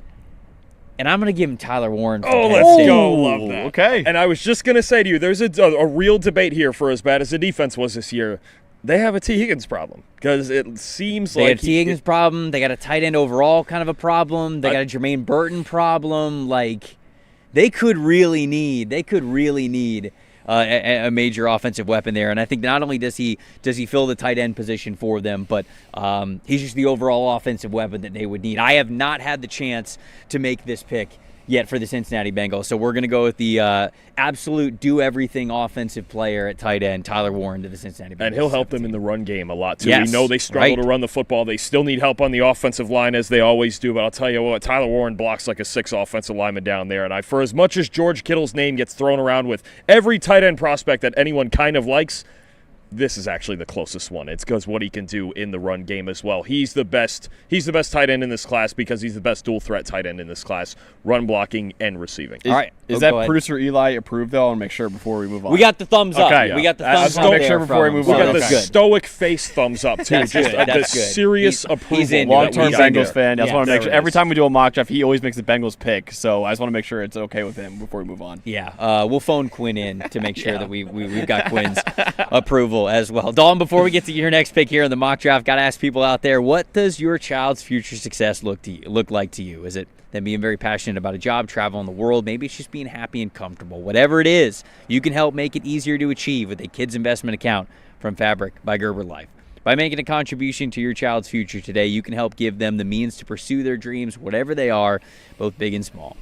And I'm going to give him Tyler Warren. Oh, let's go. Love that. Okay. And I was just going to say to you, there's a real debate here for as bad as the defense was this year. They have a T. Higgins problem, because it seems like they have a T. Higgins problem. They got a tight end overall kind of a problem. They got a Jermaine Burton problem. Like, they could really need a major offensive weapon there. And I think not only does he fill the tight end position for them, but he's just the overall offensive weapon that they would need. I have not had the chance to make this pick yet for the Cincinnati Bengals. So we're going to go with the absolute do-everything offensive player at tight end, Tyler Warren, to the Cincinnati Bengals. And he'll help them in the run game a lot, too. We know they struggle to run the football. They still need help on the offensive line, as they always do. But I'll tell you what, Tyler Warren blocks like a 6 offensive lineman down there. And for as much as George Kittle's name gets thrown around with every tight end prospect that anyone kind of likes, this is actually the closest one. It's because what he can do in the run game as well. He's the best tight end in this class, because he's the best dual threat tight end in this class, run blocking and receiving. All right. Is that producer Eli approved, though? I want to make sure before we move on. We got the thumbs up. Okay. We got the thumbs up. Make sure before we move on. We got the stoic face thumbs up, too. That's just good. the serious approval. He's in long-term Bengals fan. I just want to make sure. Every Every time we do a mock draft, he always makes the Bengals pick. So I just want to make sure it's okay with him before we move on. Yeah. We'll phone Quinn in to make sure that we've got Quinn's approval as well. Dalton, before we get to your next pick here in the mock draft, got to ask people out there, what does your child's future success look like to you? Is it them being very passionate about a job, traveling the world? Maybe it's just being happy and comfortable. Whatever it is, you can help make it easier to achieve with a kid's investment account from Fabric by Gerber Life. By making a contribution to your child's future today, you can help give them the means to pursue their dreams, whatever they are, both big and small.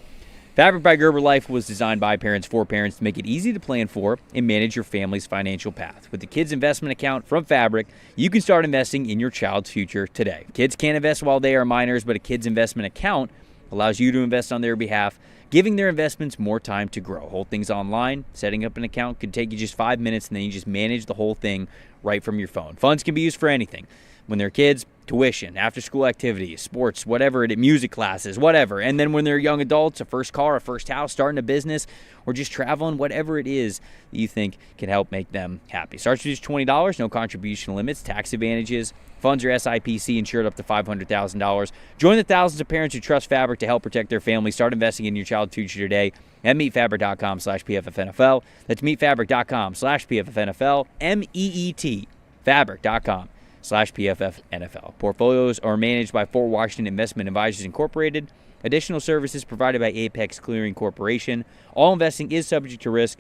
Fabric by Gerber Life was designed by parents for parents to make it easy to plan for and manage your family's financial path. With the Kids Investment Account from Fabric, you can start investing in your child's future today. Kids can't invest while they are minors, but a Kids Investment Account allows you to invest on their behalf. giving their investments more time to grow. Hold things online. Setting up an account could take you just 5 minutes, and then you just manage the whole thing right from your phone. Funds can be used for anything. When they're kids, tuition, after-school activities, sports, whatever it is, music classes, whatever. And then when they're young adults, a first car, a first house, starting a business, or just traveling, whatever it is that you think can help make them happy. Starts with just $20, no contribution limits, tax advantages. Funds are SIPC insured up to $500,000. Join the thousands of parents who trust Fabric to help protect their family. Start investing in your child's future today at meetfabric.com/PFFNFL. That's meetfabric.com/PFFNFL. MEET fabric.com/PFFNFL. Portfolios are managed by Fort Washington Investment Advisors Incorporated. Additional services provided by Apex Clearing Corporation. All investing is subject to risk.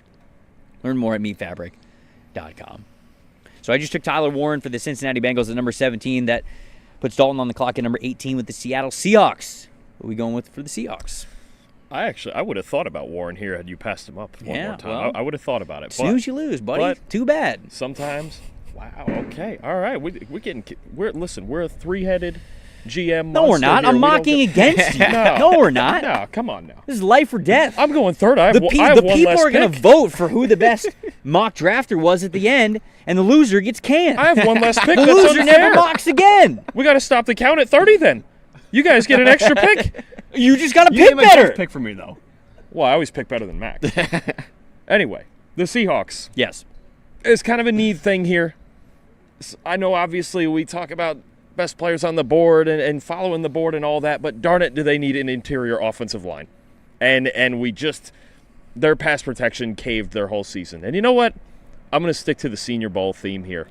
Learn more at meetfabric.com. So I just took Tyler Warren for the Cincinnati Bengals at number 17. That puts Dalton on the clock at number 18 with the Seattle Seahawks. What are we going with for the Seahawks? I would have thought about Warren here had you passed him up one more time. Well, I would have thought about it. Soon as you lose, buddy. But too bad. Sometimes. Wow. Okay. All right. We're a three-headed GM. No, we're not. Here. I'm mocking against you. No, we're not. No, come on now. This is life or death. I'm going third. I have the one people less are going to vote for who the best mock drafter was at the end, and the loser gets canned. I have one less pick. The That's loser unfair. never mocks again. We got to stop the count at 30 then. You guys get an extra pick. You just got to You pick gave a better. tough pick for me, though. Well, I always pick better than Max. Anyway, the Seahawks. Yes. It's kind of a need thing here. I know, obviously, we talk about best players on the board and following the board and all that, but darn it, do they need an interior offensive line? And their pass protection caved their whole season. And you know what? I'm going to stick to the Senior Bowl theme here.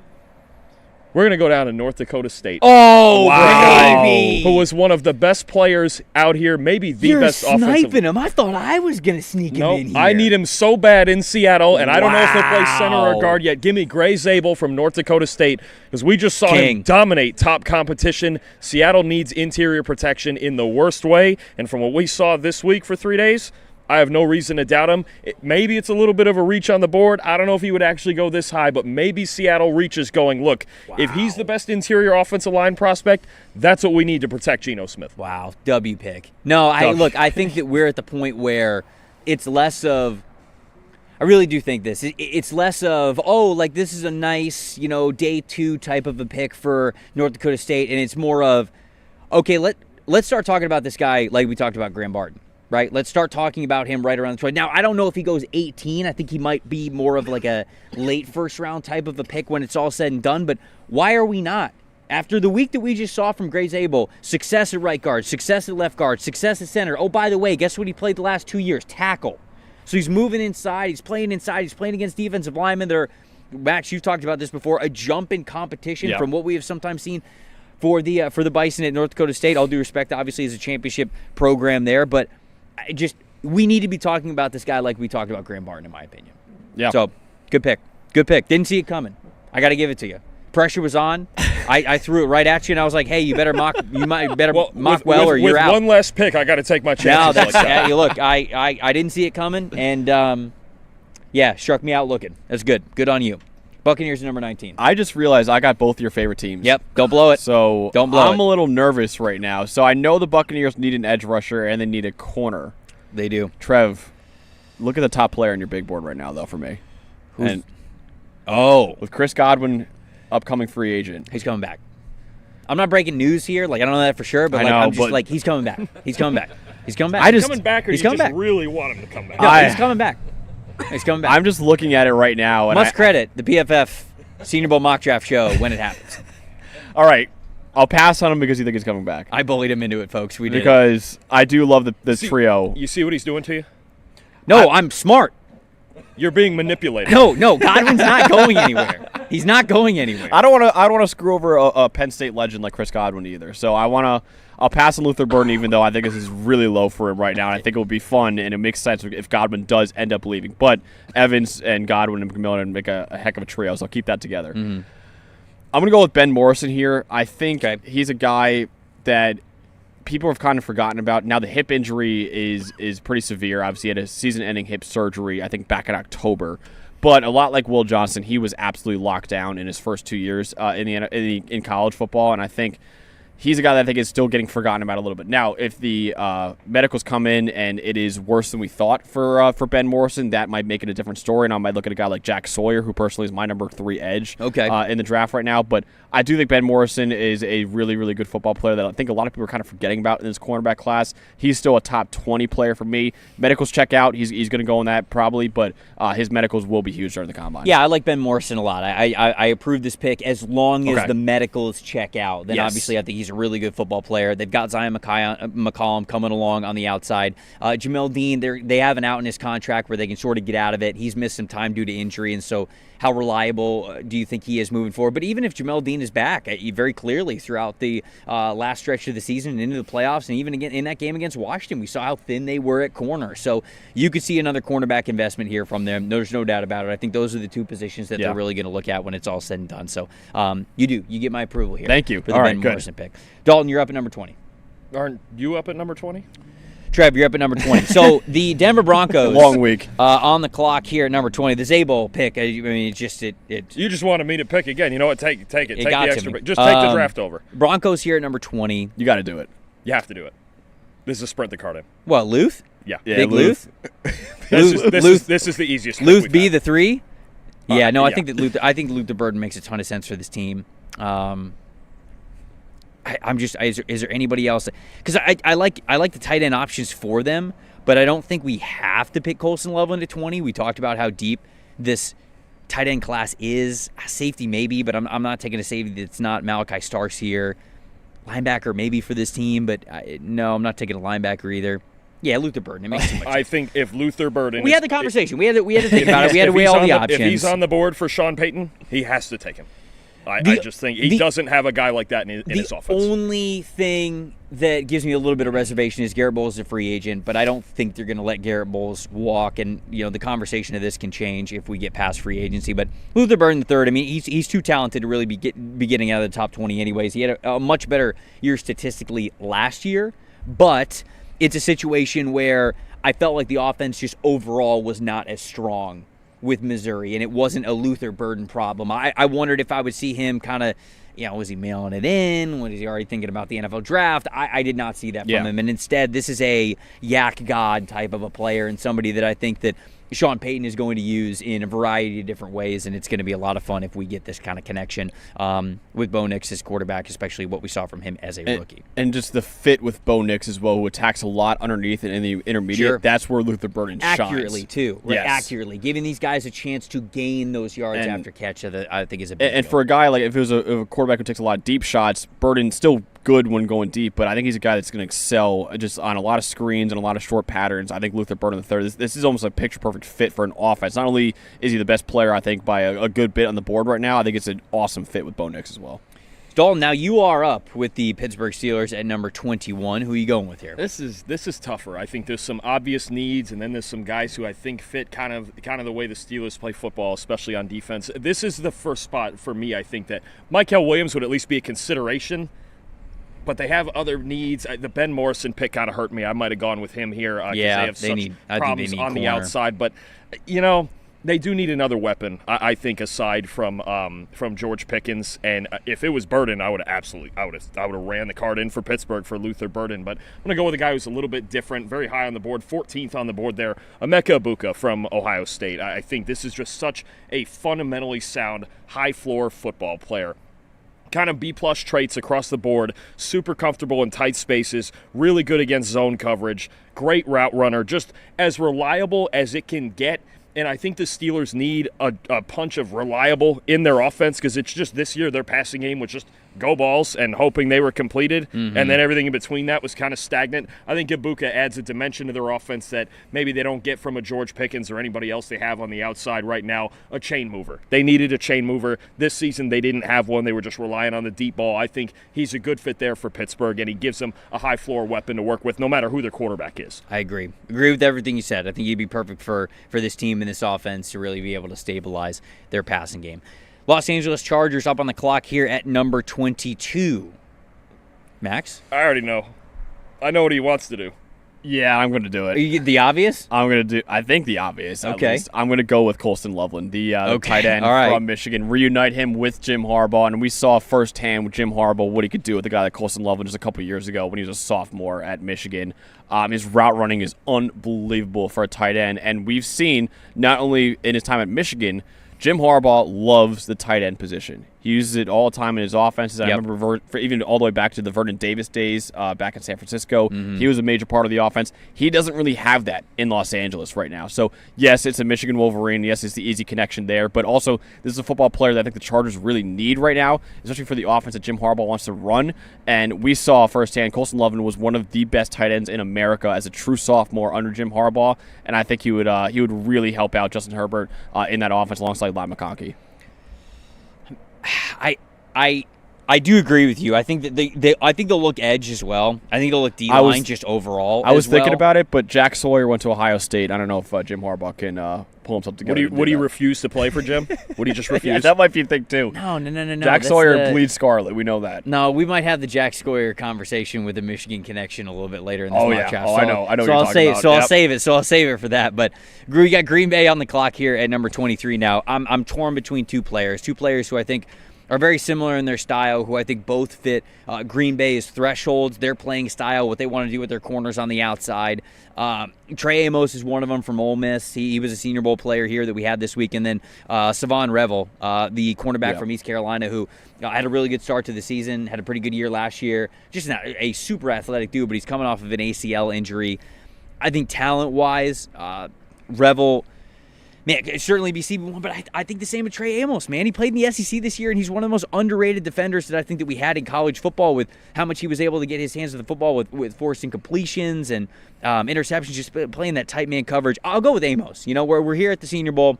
We're going to go down to North Dakota State. Oh, wow. baby. Who was one of the best players out here, maybe the best offensive. You're sniping him. I thought I was going to sneak him in here. I need him so bad in Seattle, and I don't know if he'll play center or Wow. guard yet. Give me Gray Zabel from North Dakota State, because we just saw him dominate top competition. Seattle needs interior protection in the worst way, and from what we saw this week for 3 days, I have no reason to doubt him. Maybe it's a little bit of a reach on the board. I don't know if he would actually go this high, but maybe Seattle reaches going, look, if he's the best interior offensive line prospect, that's what we need to protect Geno Smith. Wow, W pick. No, I think that we're at the point where it's less of – I really do think this. It's less of, this is a nice, day 2 type of a pick for North Dakota State, and it's more of, okay, let's start talking about this guy like we talked about Graham Barton. Right, let's start talking about him right around the 20. Now, I don't know if he goes 18. I think he might be more of like a late first-round type of a pick when it's all said and done. But why are we not? After the week that we just saw from Gray Zabel, success at right guard, success at left guard, success at center. Oh, by the way, guess what he played the last 2 years? Tackle. So he's moving inside. He's playing inside. He's playing against defensive linemen. Max, you've talked about this before, a jump in competition from what we have sometimes seen for the Bison at North Dakota State. All due respect, obviously, as a championship program there, but we need to be talking about this guy like we talked about Graham Barton, in my opinion. Yeah. So, good pick. Good pick. Didn't see it coming. I got to give it to you. Pressure was on. I threw it right at you, and I was like, "Hey, you better mock. You might better mock well, or you're out." With one less pick, I got to take my No, chances. that's look. I didn't see it coming, and struck me out looking. That's good. Good on you. Buccaneers number 19. I just realized I got both your favorite teams. Yep. Don't blow it. So don't blow it. I'm a little nervous right now. So I know the Buccaneers need an edge rusher and they need a corner. They do. Trev, look at the top player on your big board right now, though, for me. With Chris Godwin, upcoming free agent. He's coming back. I'm not breaking news here. I don't know that for sure, but I'm just he's coming back. He's coming back. He's coming back. He's coming back, or you just really want him to come back? No, he's coming back. He's coming back. I'm just looking at it right now. And credit the PFF Senior Bowl mock draft show when it happens. All right. I'll pass on him because you think he's coming back. I bullied him into it, folks. We did. Because I do love the trio. You see what he's doing to you? No, I'm smart. You're being manipulated. No, Godwin's not going anywhere. He's not going anywhere. I don't want to screw over a Penn State legend like Chris Godwin either. So I'll pass on Luther Burden, even though I think this is really low for him right now. And I think it will be fun, and it makes sense if Godwin does end up leaving. But Evans and Godwin and McMillan make a heck of a trio, so I'll keep that together. Mm-hmm. I'm going to go with Ben Morrison here. I think he's a guy that people have kind of forgotten about. Now, the hip injury is pretty severe. Obviously, he had a season-ending hip surgery, I think, back in October. But a lot like Will Johnson, he was absolutely locked down in his first 2 years in college football, and I think he's a guy that I think is still getting forgotten about a little bit. Now, if the medicals come in and it is worse than we thought for Ben Morrison, that might make it a different story, and I might look at a guy like Jack Sawyer, who personally is my number 3 edge in the draft right now. But I do think Ben Morrison is a really, really good football player that I think a lot of people are kind of forgetting about in this cornerback class. He's still a top 20 player for me. Medicals check out. He's going to go in that probably, but his medicals will be huge during the combine. Yeah, I like Ben Morrison a lot. I approve this pick as long as the medicals check out. Then obviously I think he's a really good football player. They've got Zion McCollum coming along on the outside. Jamel Dean, they have an out in his contract where they can sort of get out of it. He's missed some time due to injury, and so how reliable do you think he is moving forward? But even if Jamel Dean is back, very clearly throughout the last stretch of the season and into the playoffs, and even again in that game against Washington, we saw how thin they were at corner. So you could see another cornerback investment here from them. There's no doubt about it. I think those are the 2 positions that they're really going to look at when it's all said and done. So you get my approval here. Thank you For the Ben Morrison pick. Dalton, you're up at number 20. Aren't you up at number 20? Trev, you're up at number 20. So the Denver Broncos, long week, on the clock here at number 20. The Zabel pick. I mean, it's just it. You just wanted me to pick again. You know what? Take it. Take the extra. Just take the draft over. Broncos here at number 20. You got to do it. You have to do it. This is a sprint the card in. What, Luth? Yeah. Big Luth. This is the easiest. Luth be the 3. Yeah. No, yeah. I think that Luth. I think Luther Burden makes a ton of sense for this team. I'm just. Is there anybody else? Because I like the tight end options for them, but I don't think we have to pick Colson Loveland at 20. We talked about how deep this tight end class is. Safety maybe, but I'm not taking a safety that's not Malachi Starks here. Linebacker maybe for this team, but no, I'm not taking a linebacker either. Yeah, Luther Burden. It makes too much sense. I think if Luther Burden, we had the conversation. We had to think about it. We had to weigh all the options. If he's on the board for Sean Payton, he has to take him. I just think he doesn't have a guy like that in his offense. The only thing that gives me a little bit of reservation is Garrett Bowles is a free agent, but I don't think they're going to let Garrett Bowles walk. And the conversation of this can change if we get past free agency. But Luther Burden III, I mean, he's too talented to really be getting out of the top 20 anyways. He had a much better year statistically last year, but it's a situation where I felt like the offense just overall was not as strong with Missouri, and it wasn't a Luther Burden problem. I wondered if I would see him kind of, was he mailing it in? Was he already thinking about the NFL draft? I did not see that from him, and instead this is a yak god type of a player and somebody that I think that Sean Payton is going to use in a variety of different ways, and it's going to be a lot of fun if we get this kind of connection with Bo Nix as quarterback, especially what we saw from him as a rookie. And just the fit with Bo Nix as well, who attacks a lot underneath and in the intermediate. Sure. That's where Luther Burden shines. Accurately, too. Right? Yes. Accurately. Giving these guys a chance to gain those yards after catch, I think is a big deal. For a guy, like if it was a quarterback who takes a lot of deep shots, Burden still good when going deep, but I think he's a guy that's going to excel just on a lot of screens and a lot of short patterns. I think Luther Burden III, this is almost a picture-perfect fit for an offense. Not only is he the best player, I think, by a good bit on the board right now, I think it's an awesome fit with Bo Nix as well. Dalton, now you are up with the Pittsburgh Steelers at number 21. Who are you going with here? This is tougher. I think there's some obvious needs, and then there's some guys who I think fit kind of the way the Steelers play football, especially on defense. This is the first spot for me. I think that Mykel Williams would at least be a consideration, but they have other needs. The Ben Morrison pick kind of hurt me. I might have gone with him here because they have such problems on the outside. But they do need another weapon. I think aside from George Pickens, and if it was Burden, I would have ran the card in for Pittsburgh for Luther Burden. But I'm gonna go with a guy who's a little bit different, very high on the board, 14th on the board there, Emeka Egbuka from Ohio State. I think this is just such a fundamentally sound, high floor football player. Kind of B-plus traits across the board, super comfortable in tight spaces, really good against zone coverage, great route runner, just as reliable as it can get. And I think the Steelers need a punch of reliable in their offense because it's just this year their passing game was just go balls and hoping they were completed, and then everything in between that was kind of stagnant. I think Egbuka adds a dimension to their offense that maybe they don't get from a George Pickens or anybody else they have on the outside right now, a chain mover. They needed a chain mover. This season they didn't have one. They were just relying on the deep ball. I think he's a good fit there for Pittsburgh, and he gives them a high-floor weapon to work with no matter who their quarterback is. I agree. Agree with everything you said. I think he'd be perfect for this team and this offense to really be able to stabilize their passing game. Los Angeles Chargers up on the clock here at number 22. Max? I already know. I know what he wants to do. Yeah, I'm going to do it. The obvious? I think the obvious. Okay. I'm going to go with Colston Loveland, the tight end from Michigan. Reunite him with Jim Harbaugh, and we saw firsthand with Jim Harbaugh what he could do with a guy like Colston Loveland just a couple years ago when he was a sophomore at Michigan. His route running is unbelievable for a tight end, and we've seen not only in his time at Michigan, Jim Harbaugh loves the tight end position. He uses it all the time in his offenses. I remember even all the way back to the Vernon Davis days back in San Francisco. He was a major part of the offense. He doesn't really have that in Los Angeles right now. So, yes, it's a Michigan Wolverine. Yes, it's the easy connection there. But also, this is a football player that I think the Chargers really need right now, especially for the offense that Jim Harbaugh wants to run. And we saw firsthand Colston Loveland was one of the best tight ends in America as a true sophomore under Jim Harbaugh. And I think he would really help out Justin Herbert in that offense alongside Lyle McConkey. I do agree with you. I think that I think they'll look edge as well. I think they'll look D-line just overall. I was thinking about it, but Jack Sawyer went to Ohio State. I don't know if Jim Harbaugh can pull himself together. Would he refuse to play for Jim? Would he just refuse? Yeah, that might be a thing too. No. Jack Sawyer bleeds scarlet. We know that. No, we might have the Jack Sawyer conversation with the Michigan connection a little bit later in this mock draft. I know. So I'll save it. So I'll save it for that. But we got Green Bay on the clock here at number 23 now. I'm torn between two players who I think are very similar in their style, who I think both fit Green Bay's thresholds, their playing style, what they want to do with their corners on the outside. Trey Amos is one of them from Ole Miss. He was a Senior Bowl player here that we had this week. And then Savon Revel, the cornerback from East Carolina, who had a really good start to the season, had a pretty good year last year. Just not a super athletic dude, but he's coming off of an ACL injury. I think talent-wise, Revel, man, it'd certainly be CB1, but I think the same with Trey Amos, man. He played in the SEC this year, and he's one of the most underrated defenders that I think that we had in college football with how much he was able to get his hands to the football with forcing completions and interceptions, just playing that tight man coverage. I'll go with Amos. We're here at the Senior Bowl.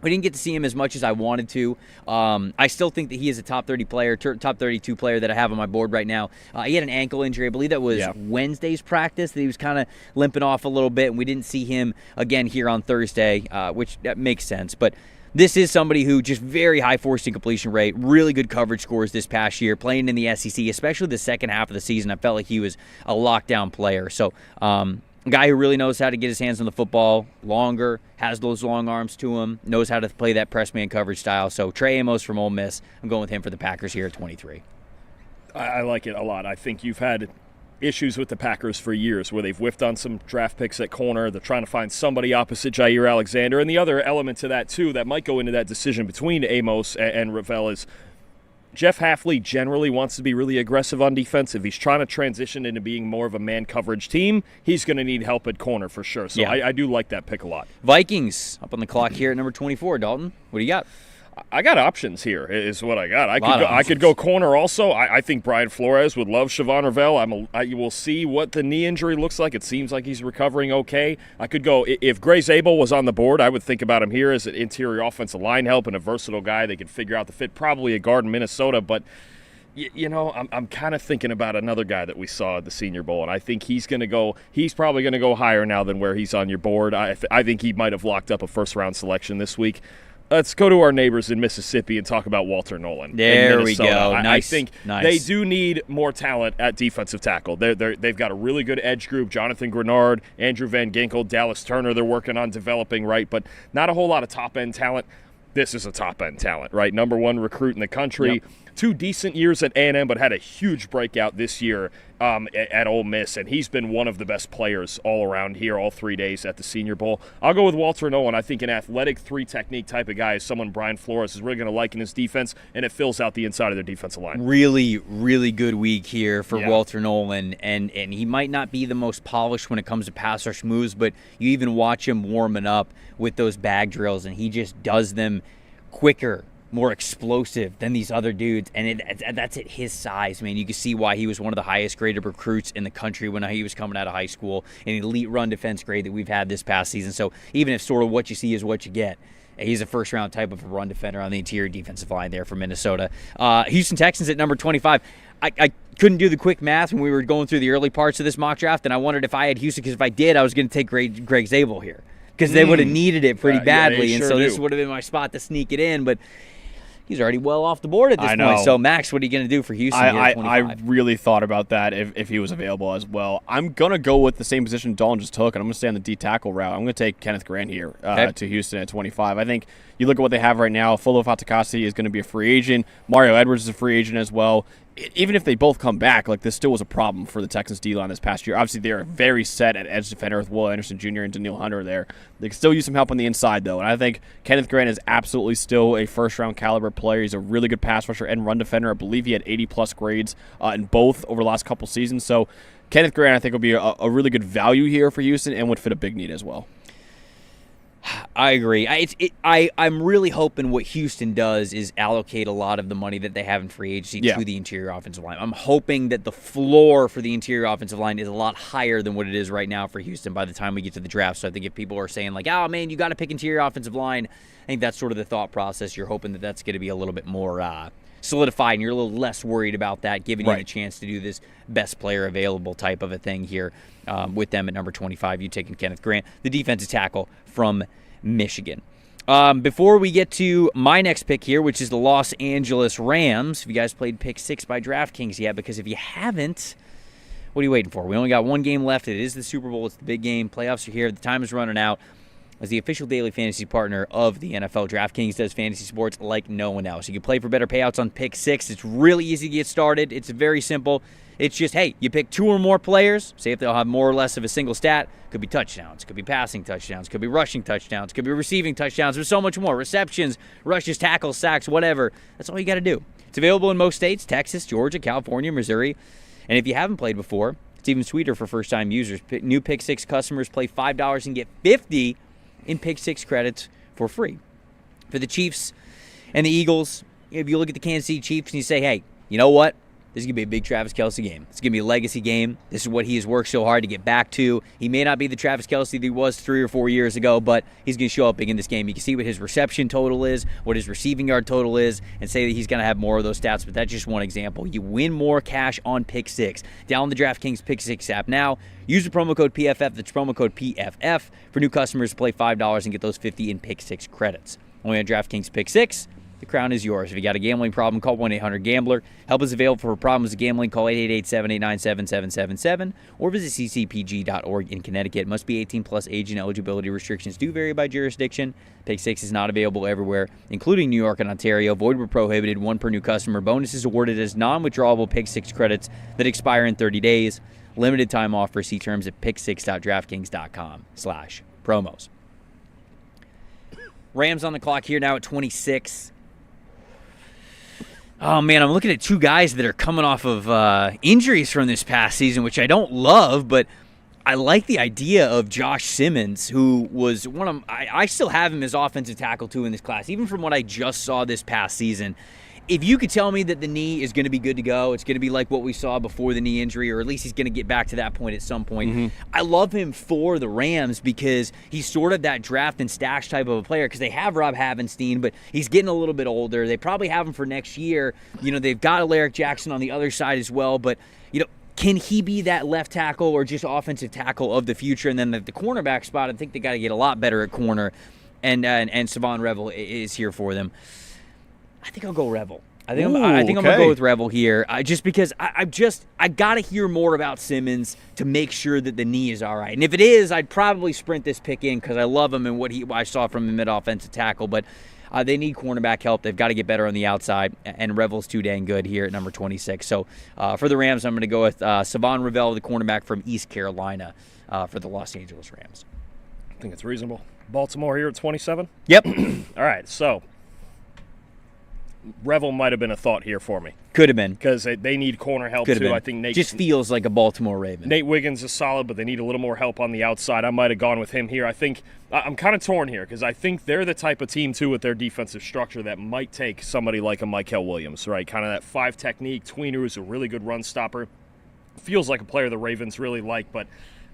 We didn't get to see him as much as I wanted to. I still think that he is a top 30 player, top 32 player that I have on my board right now. He had an ankle injury. I believe that was Wednesday's practice that he was kind of limping off a little bit, and we didn't see him again here on Thursday, which that makes sense. But this is somebody who just very high forcing completion rate, really good coverage scores this past year, playing in the SEC, especially the second half of the season. I felt like he was a lockdown player. So, a guy who really knows how to get his hands on the football longer, has those long arms to him, knows how to play that press man coverage style. So Trey Amos from Ole Miss, I'm going with him for the Packers here at 23. I like it a lot. I think you've had issues with the Packers for years where they've whiffed on some draft picks at corner. They're trying to find somebody opposite Jair Alexander. And the other element to that, too, that might go into that decision between Amos and Ravel is Jeff Hafley generally wants to be really aggressive on defense. If he's trying to transition into being more of a man coverage team, he's going to need help at corner for sure. So I do like that pick a lot. Vikings up on the clock here at number 24. Dalton, what do you got? I got options here is what I got. I could go corner also. I think Brian Flores would love Siobhan Ravel. You will see what the knee injury looks like. It seems like he's recovering okay. I could go, if Gray Zabel was on the board, I would think about him here as an interior offensive line help and a versatile guy. They could figure out the fit, probably a guard in Minnesota, but I'm kind of thinking about another guy that we saw at the Senior Bowl, and I think he's probably going to go higher now than where he's on your board. I think he might have locked up a first-round selection this week. Let's go to our neighbors in Mississippi and talk about Walter Nolan. There we go. Nice. I think they do need more talent at defensive tackle. They've got a really good edge group. Jonathan Grenard, Andrew Van Ginkel, Dallas Turner, they're working on developing, right? But not a whole lot of top-end talent. This is a top-end talent, right? Number one recruit in the country. Yep. 2 decent years at A&M, but had a huge breakout this year at Ole Miss, and he's been one of the best players all around here all 3 days at the Senior Bowl. I'll go with Walter Nolan. I think an athletic 3-technique type of guy is someone Brian Flores is really going to like in his defense, and it fills out the inside of their defensive line. Really, really good week here for Walter Nolan, and he might not be the most polished when it comes to pass rush moves, but you even watch him warming up with those bag drills, and he just does them quicker, more explosive than these other dudes, and that's at his size, man. You can see why he was one of the highest graded recruits in the country when he was coming out of high school, an elite run defense grade that we've had this past season. So even if sort of what you see is what you get, he's a first-round type of a run defender on the interior defensive line there for Minnesota. Houston Texans at number 25. I couldn't do the quick math when we were going through the early parts of this mock draft, and I wondered if I had Houston, because if I did, I was going to take Greg Zabel here because they would have needed it pretty badly, and so this would have been my spot to sneak it in, but he's already well off the board at this point. So, Max, what are you going to do for Houston here at 25? I really thought about that if he was available as well. I'm going to go with the same position Dalton just took, and I'm going to stay on the D tackle route. I'm going to take Kenneth Grant here to Houston at 25. I think you look at what they have right now. Fulo Fatukasi is going to be a free agent. Mario Edwards is a free agent as well. Even if they both come back, like, this still was a problem for the Texans D-line this past year. Obviously, they're very set at edge defender with Will Anderson Jr. and Daniil Hunter there. They can still use some help on the inside, though. And I think Kenneth Grant is absolutely still a first-round caliber player. He's a really good pass rusher and run defender. I believe he had 80-plus grades in both over the last couple seasons. So Kenneth Grant, I think, will be a really good value here for Houston and would fit a big need as well. I agree. I'm really hoping what Houston does is allocate a lot of the money that they have in free agency to the interior offensive line. I'm hoping that the floor for the interior offensive line is a lot higher than what it is right now for Houston by the time we get to the draft. So I think if people are saying, like, oh, man, you got to pick interior offensive line, I think that's sort of the thought process. You're hoping that that's going to be a little bit more solidified, and you're a little less worried about that, giving you the chance to do this best player available type of a thing here with them at number 25. You taking Kenneth Grant, the defensive tackle from Michigan. Before we get to my next pick here, which is the Los Angeles Rams, have you guys played Pick 6 by DraftKings yet? Because if you haven't, what are you waiting for? We only got one game left. It is the Super Bowl. It's the big game. Playoffs are here. The time is running out. As the official daily fantasy partner of the NFL, DraftKings does fantasy sports like no one else. You can play for better payouts on Pick 6. It's really easy to get started. It's very simple. It's just, hey, you pick 2 or more players, say if they'll have more or less of a single stat. Could be touchdowns, could be passing touchdowns, could be rushing touchdowns, could be receiving touchdowns. There's so much more. Receptions, rushes, tackles, sacks, whatever. That's all you got to do. It's available in most states, Texas, Georgia, California, Missouri. And if you haven't played before, it's even sweeter for first-time users. New Pick 6 customers play $5 and get $50 in Pick 6 credits for free. For the Chiefs and the Eagles, if you look at the Kansas City Chiefs and you say, hey, you know what? This is going to be a big Travis Kelce game. It's going to be a legacy game. This is what he has worked so hard to get back to. He may not be the Travis Kelce that he was 3 or 4 years ago, but he's going to show up big in this game. You can see what his reception total is, what his receiving yard total is, and say that he's going to have more of those stats, but that's just one example. You win more cash on Pick 6. Download the DraftKings Pick 6 app now. Use the promo code PFF. That's promo code PFF for new customers to play $5 and get those 50 in Pick 6 credits. Only on DraftKings Pick 6. The crown is yours. If you got a gambling problem, call 1-800-GAMBLER. Help is available for problems with gambling. Call 888-789-7777 or visit ccpg.org in Connecticut. Must be 18 plus age, and eligibility restrictions do vary by jurisdiction. Pick 6 is not available everywhere, including New York and Ontario. Void where prohibited. 1 per new customer. Bonuses awarded as non-withdrawable Pick 6 credits that expire in 30 days. Limited time offer. See terms at pick6.draftkings.com/promos. Rams on the clock here now at 26. Oh, man, I'm looking at 2 guys that are coming off of injuries from this past season, which I don't love, but I like the idea of Josh Simmons, who was one of I still have him as offensive tackle, too, in this class, even from what I just saw this past season. If you could tell me that the knee is going to be good to go, it's going to be like what we saw before the knee injury, or at least he's going to get back to that point at some point. I love him for the Rams because he's sort of that draft and stash type of a player, because they have Rob Havenstein, but he's getting a little bit older. They probably have him for next year. You know, they've got Alaric Jackson on the other side as well, but, you know, can he be that left tackle or just offensive tackle of the future? And then the cornerback spot, I think they got to get a lot better at corner, and Savon Revel is here for them. I think I'll go Revel. I think I'm going to go with Revel here, just because I got to hear more about Simmons to make sure that the knee is all right. And if it is, I'd probably sprint this pick in because I love him and what I saw from him at offensive tackle. But they need cornerback help. They've got to get better on the outside, and Revel's too dang good here at number 26. So for the Rams, I'm going to go with Savon Revel, the cornerback from East Carolina, for the Los Angeles Rams. I think it's reasonable. Baltimore here at 27? Yep. All right, so Revel might have been a thought here for me. Could have been. Because they need corner help, too. I think Nate just feels like a Baltimore Raven. Nate Wiggins is solid, but they need a little more help on the outside. I might have gone with him here. I think I'm kind of torn here because I think they're the type of team, too, with their defensive structure that might take somebody like a Mykel Williams, right? Kind of that 5 technique. Tweener is a really good run stopper. Feels like a player the Ravens really like, but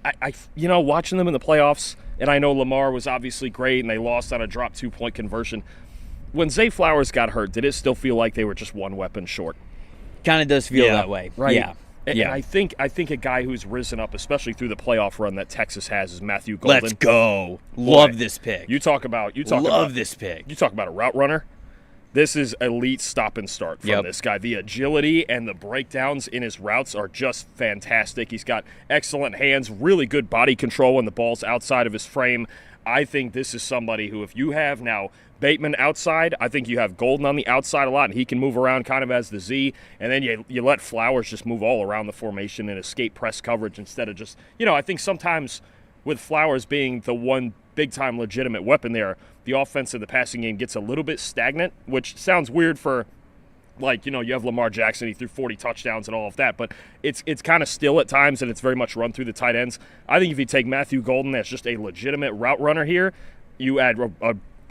I watching them in the playoffs, and I know Lamar was obviously great, and they lost on a drop 2-point conversion. When Zay Flowers got hurt, did it still feel like they were just one weapon short? Kind of does feel that way. Right. Yeah. And I think a guy who's risen up, especially through the playoff run that Texas has, is Matthew Golden. Let's go. Love this pick. You talk about this pick. You talk about a route runner. This is elite stop and start from this guy. The agility and the breakdowns in his routes are just fantastic. He's got excellent hands, really good body control when the ball's outside of his frame. I think this is somebody who, if you have now Bateman outside, I think you have Golden on the outside a lot, and he can move around kind of as the Z, and then you let Flowers just move all around the formation and escape press coverage instead of just, I think sometimes with Flowers being the one big-time legitimate weapon there, the offense of the passing game gets a little bit stagnant, which sounds weird for, you have Lamar Jackson, he threw 40 touchdowns and all of that, but it's kind of still at times, and it's very much run through the tight ends. I think if you take Matthew Golden as just a legitimate route runner here, you add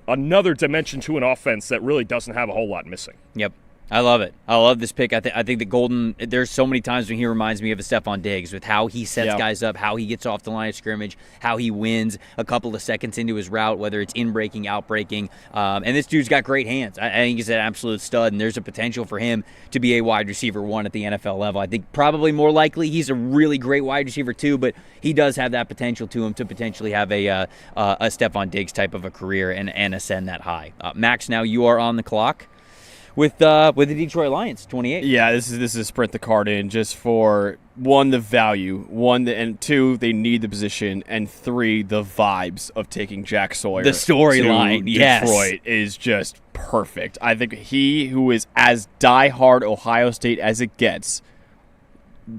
another dimension to an offense that really doesn't have a whole lot missing. Yep. I love it. I love this pick. I think that Golden, there's so many times when he reminds me of a Stephon Diggs with how he sets guys up, how he gets off the line of scrimmage, how he wins a couple of seconds into his route, whether it's in-breaking, out-breaking. And this dude's got great hands. I think he's an absolute stud, and there's a potential for him to be a wide receiver 1 at the NFL level. I think probably more likely he's a really great wide receiver 2, but he does have that potential to him to potentially have a Stephon Diggs type of a career and ascend that high. Max, now you are on the clock with the Detroit Lions, 28. Yeah, this is sprint the card in just for 1, the value, 1, and 2, they need the position, and 3, the vibes of taking Jack Sawyer. The storyline, yes. Detroit is just perfect. I think he who is as diehard Ohio State as it gets,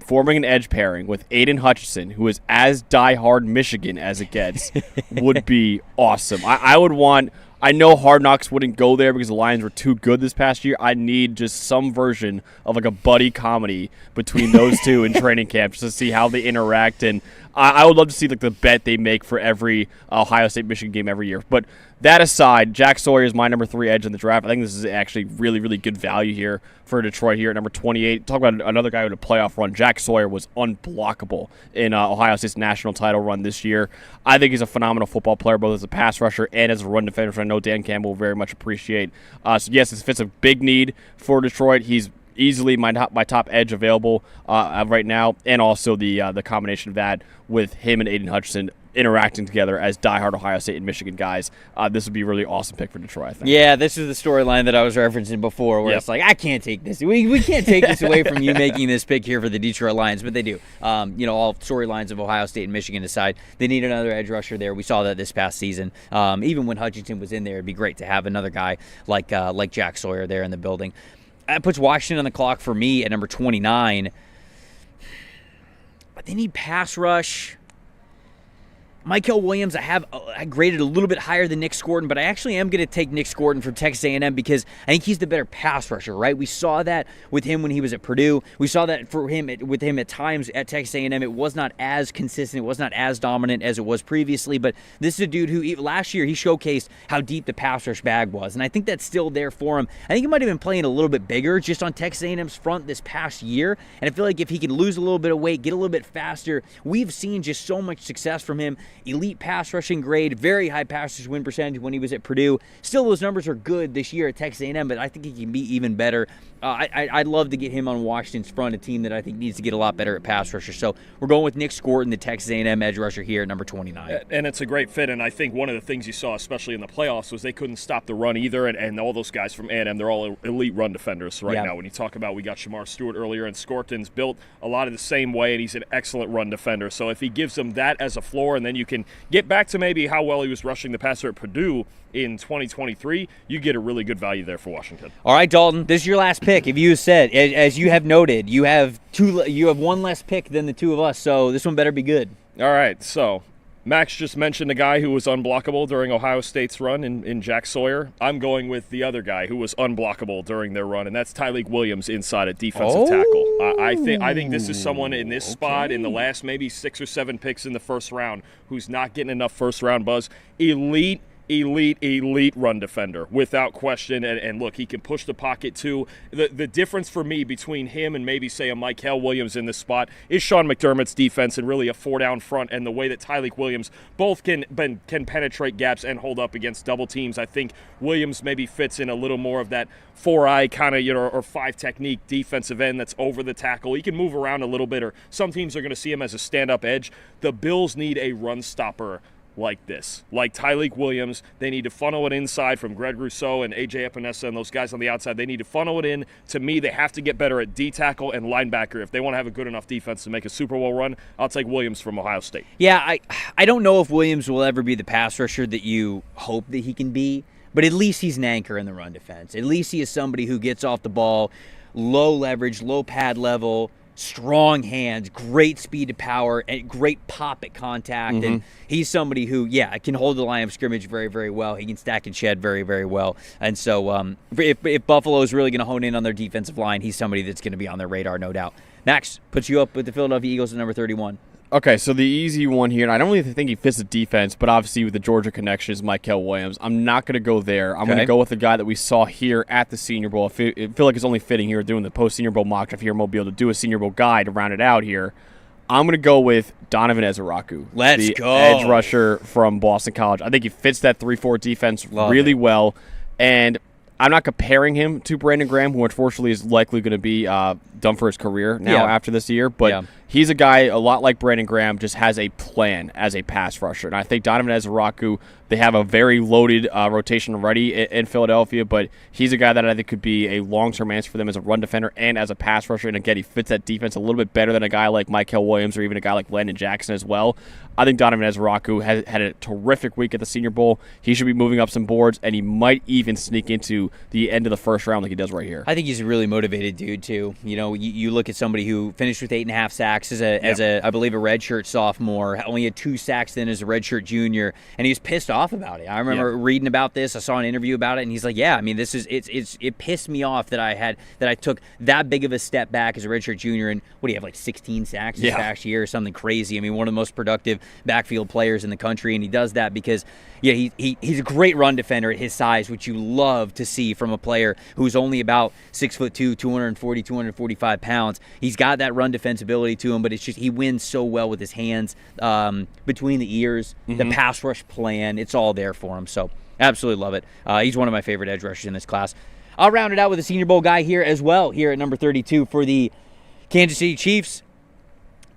forming an edge pairing with Aiden Hutchinson, who is as diehard Michigan as it gets, would be awesome. I would want. I know Hard Knocks wouldn't go there because the Lions were too good this past year. I need just some version of like a buddy comedy between those two in training camp just to see how they interact. And I would love to see like the bet they make for every Ohio State-Michigan game every year. But that aside, Jack Sawyer is my number 3 edge in the draft. I think this is actually really, really good value here for Detroit here at number 28. Talk about another guy with a playoff run. Jack Sawyer was unblockable in Ohio State's national title run this year. I think he's a phenomenal football player, both as a pass rusher and as a run defender, which I know Dan Campbell will very much appreciate. So, yes, this fits a big need for Detroit. He's easily my top edge available right now, and also the combination of that with him and Aiden Hutchinson interacting together as diehard Ohio State and Michigan guys. This would be a really awesome pick for Detroit, I think. Yeah, this is the storyline that I was referencing before where it's like, I can't take this. We can't take this away from you making this pick here for the Detroit Lions, but they do. All storylines of Ohio State and Michigan aside, they need another edge rusher there. We saw that this past season. Even when Hutchinson was in there, it'd be great to have another guy like Jack Sawyer there in the building. That puts Washington on the clock for me at number 29. But they need pass rush. Mykel Williams, I graded a little bit higher than Nick Scordon, but I actually am going to take Nick Scordon from Texas A&M because I think he's the better pass rusher, right? We saw that with him when he was at Purdue. We saw that with him at times at Texas A&M. It was not as consistent. It was not as dominant as it was previously, but this is a dude who last year he showcased how deep the pass rush bag was, and I think that's still there for him. I think he might have been playing a little bit bigger just on Texas A&M's front this past year, and I feel like if he can lose a little bit of weight, get a little bit faster, we've seen just so much success from him. Elite pass rushing grade, very high pass rush win percentage when he was at Purdue. Still, those numbers are good this year at Texas A&M, but I think he can be even better. I'd love to get him on Washington's front, a team that I think needs to get a lot better at pass rusher. So we're going with Nick Scordon, the Texas A&M edge rusher here at number 29. And it's a great fit, and I think one of the things you saw, especially in the playoffs, was they couldn't stop the run either, and all those guys from A&M, they're all elite run defenders right now. When you talk about, we got Shamar Stewart earlier, and Scordon's built a lot of the same way, and he's an excellent run defender. So if he gives them that as a floor, and then you can get back to maybe how well he was rushing the passer at Purdue in 2023, you get a really good value there for Washington. All right, Dalton, this is your last pick. If you said, as you have noted, you have one less pick than the two of us, so this one better be good. All right, so Max just mentioned a guy who was unblockable during Ohio State's run in Jack Sawyer. I'm going with the other guy who was unblockable during their run, and that's Tyleik Williams inside at defensive tackle. I think this is someone in this spot in the last maybe 6 or 7 picks in the first round who's not getting enough first-round buzz. Elite run defender, without question. And look, he can push the pocket too. The difference for me between him and maybe, say, a Mykel Williams in this spot is Sean McDermott's defense and really a 4-down front, and the way that Tyleik Williams both can penetrate gaps and hold up against double teams. I think Williams maybe fits in a little more of that 4-eye kind of, or 5 technique defensive end that's over the tackle. He can move around a little bit, or some teams are going to see him as a stand-up edge. The Bills need a run stopper like this. Like Tyleik Williams, they need to funnel it inside from Greg Rousseau and A.J. Epinesa and those guys on the outside. They need to funnel it in. To me, they have to get better at D-tackle and linebacker if they want to have a good enough defense to make a Super Bowl run. I'll take Williams from Ohio State. Yeah, I don't know if Williams will ever be the pass rusher that you hope that he can be, but at least he's an anchor in the run defense. At least he is somebody who gets off the ball, low leverage, low pad level, strong hands, great speed to power, and great pop at contact. And he's somebody who, can hold the line of scrimmage very, very well. He can stack and shed very, very well. And so if Buffalo is really going to hone in on their defensive line, he's somebody that's going to be on their radar, no doubt. Max, puts you up with the Philadelphia Eagles at number 31. Okay, so the easy one here, and I don't really think he fits the defense, but obviously with the Georgia connection is Mykel Williams. I'm not going to go there. I'm going to go with the guy that we saw here at the Senior Bowl. I feel like it's only fitting here doing the post-Senior Bowl mock draft here in Mobile to do a Senior Bowl guy to round it out here. I'm going to go with Donovan Ezaraku. Let's go. Edge rusher from Boston College. I think he fits that 3-4 defense really well, and I'm not comparing him to Brandon Graham, who unfortunately is likely going to be done for his career now after this year. But he's a guy a lot like Brandon Graham, just has a plan as a pass rusher. And I think Donovan Ezaraku, they have a very loaded rotation already in Philadelphia, but he's a guy that I think could be a long-term answer for them as a run defender and as a pass rusher. And again, he fits that defense a little bit better than a guy like Mykel Williams or even a guy like Landon Jackson as well. I think Donovan Ezaraku had a terrific week at the Senior Bowl. He should be moving up some boards, and he might even sneak into the end of the first round like he does right here. I think he's a really motivated dude, too. You know, you look at somebody who finished with 8.5 sacks as I believe, a redshirt sophomore, only had 2 sacks then as a redshirt junior, and he was pissed off about it. I remember reading about this. I saw an interview about it, and he's like, it pissed me off that I took that big of a step back as a redshirt junior, and what do you have, like 16 sacks this past year or something crazy? I mean, one of the most productive backfield players in the country, and he does that because he's a great run defender at his size, which you love to see from a player who's only about 6'2", 240, 245 pounds. He's got that run defensibility to him, but it's just he wins so well with his hands between the ears, the pass rush plan. It's all there for him. So absolutely love it. He's one of my favorite edge rushers in this class. I'll round it out with a Senior Bowl guy here as well, here at number 32 for the Kansas City Chiefs.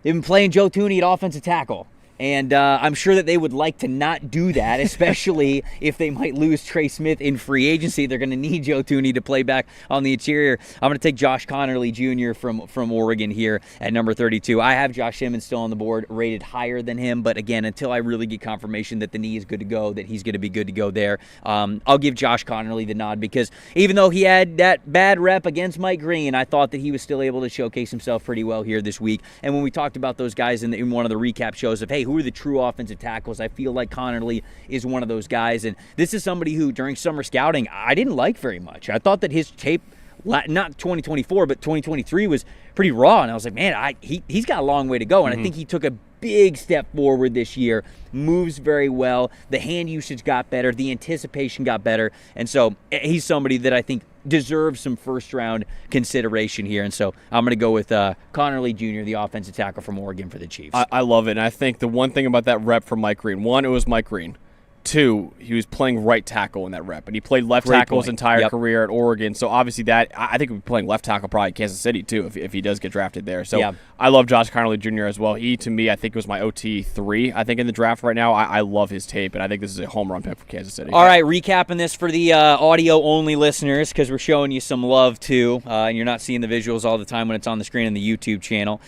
They've been playing Joe Thuney at offensive tackle. And I'm sure that they would like to not do that, especially if they might lose Trey Smith in free agency. They're going to need Joe Thuney to play back on the interior. I'm going to take Josh Connerly Jr. from Oregon here at number 32. I have Josh Simmons still on the board, rated higher than him. But again, until I really get confirmation that the knee is good to go, that he's going to be good to go there, I'll give Josh Connerly the nod because even though he had that bad rep against Mike Green, I thought that he was still able to showcase himself pretty well here this week. And when we talked about those guys in one of the recap shows of, hey, who are the true offensive tackles? I feel like Connerly is one of those guys, and this is somebody who during summer scouting I didn't like very much. I thought that his tape, not 2024 but 2023, was pretty raw, and I was like, man, he's got a long way to go, and I think he took a big step forward this year, moves very well, the hand usage got better, the anticipation got better, and so he's somebody that I think deserves some first-round consideration here. And so I'm going to go with Connerly Jr., the offensive tackle from Oregon for the Chiefs. I love it, and I think the one thing about that rep from Mike Green, one, it was Mike Green. 2, he was playing right tackle in that rep, and he played left tackle his entire career at Oregon. So obviously that, I think he'll be playing left tackle probably at Kansas City too if he does get drafted there. So I love Josh Connerly Jr. as well. He, to me, I think was my OT3, I think, in the draft right now. I love his tape, and I think this is a home run pick for Kansas City. All right, recapping this for the audio-only listeners because we're showing you some love too, and you're not seeing the visuals all the time when it's on the screen on the YouTube channel.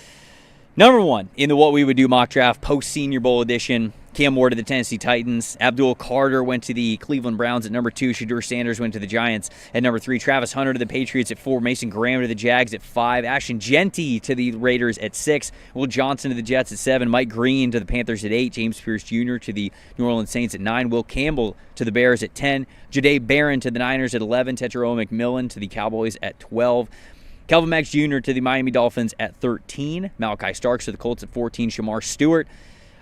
Number 1 in the What We Would Do mock draft, post-Senior Bowl edition, Cam Ward to the Tennessee Titans. Abdul Carter went to the Cleveland Browns at number 2. Shedeur Sanders went to the Giants at number 3. Travis Hunter to the Patriots at 4. Mason Graham to the Jags at 5. Ashton Jeanty to the Raiders at 6. Will Johnson to the Jets at 7. Mike Green to the Panthers at 8. James Pierce Jr. to the New Orleans Saints at 9. Will Campbell to the Bears at 10. Jahdae Barron to the Niners at 11. Tetairoa McMillan to the Cowboys at 12. Kelvin Max Jr. to the Miami Dolphins at 13. Malachi Starks to the Colts at 14. Shamar Stewart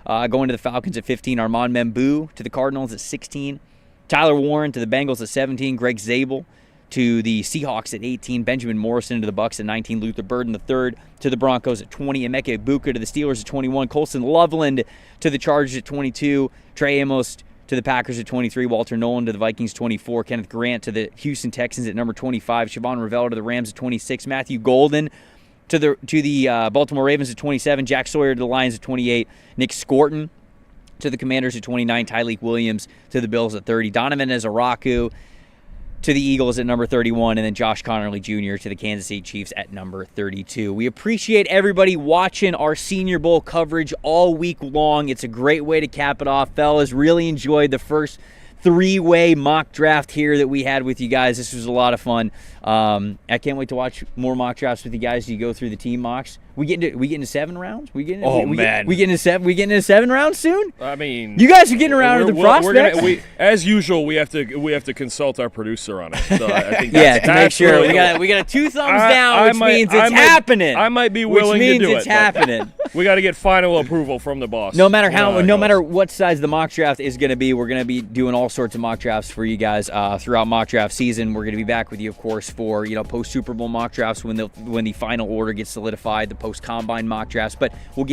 going to the Falcons at 15. Armand Membu to the Cardinals at 16. Tyler Warren to the Bengals at 17. Greg Zabel to the Seahawks at 18. Benjamin Morrison to the Bucs at 19. Luther Burden III to the Broncos at 20. Emeka Ibuka to the Steelers at 21. Colson Loveland to the Chargers at 22. Trey Amos to the Packers at 23. Walter Nolan to the Vikings 24. Kenneth Grant to the Houston Texans at number 25. Siobhan Ravel to the Rams at 26. Matthew Golden to the Baltimore Ravens at 27. Jack Sawyer to the Lions at 28. Nick Scorton to the Commanders at 29, Tyleik Williams to the Bills at 30, Donovan Ezaraku to the Eagles at number 31, and then Josh Connerly Jr. to the Kansas City Chiefs at number 32. We appreciate everybody watching our Senior Bowl coverage all week long. It's a great way to cap it off. Fellas, really enjoyed the first three-way mock draft here that we had with you guys. This was a lot of fun. I can't wait to watch more mock drafts with you guys as you go through the team mocks. We get into 7 rounds? We get into 7 rounds soon? I mean, you guys are getting around to the prospects. As usual, we have to consult our producer on it. So I think to make sure we got a 2 thumbs down, which means it's happening. I might be willing to do it. Which means it's happening. We got to get final approval from the boss. No matter what size the mock draft is going to be, we're going to be doing all sorts of mock drafts for you guys throughout mock draft season. We're going to be back with you, of course, for post Super Bowl mock drafts when the final order gets solidified, the post combine mock drafts. But we'll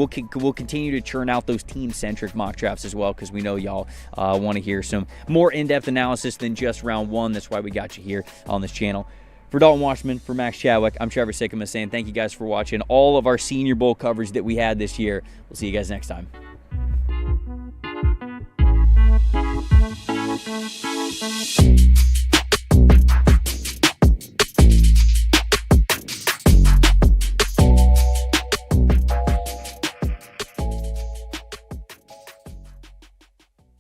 continue to churn out those team centric mock drafts as well, because we know y'all want to hear some more in-depth analysis than just round 1. That's why we got you here on this channel. For Dalton Wasserman, for Max Chadwick, I'm Trevor Sikkema saying thank you guys for watching all of our Senior Bowl coverage that we had this year. We'll see you guys next time.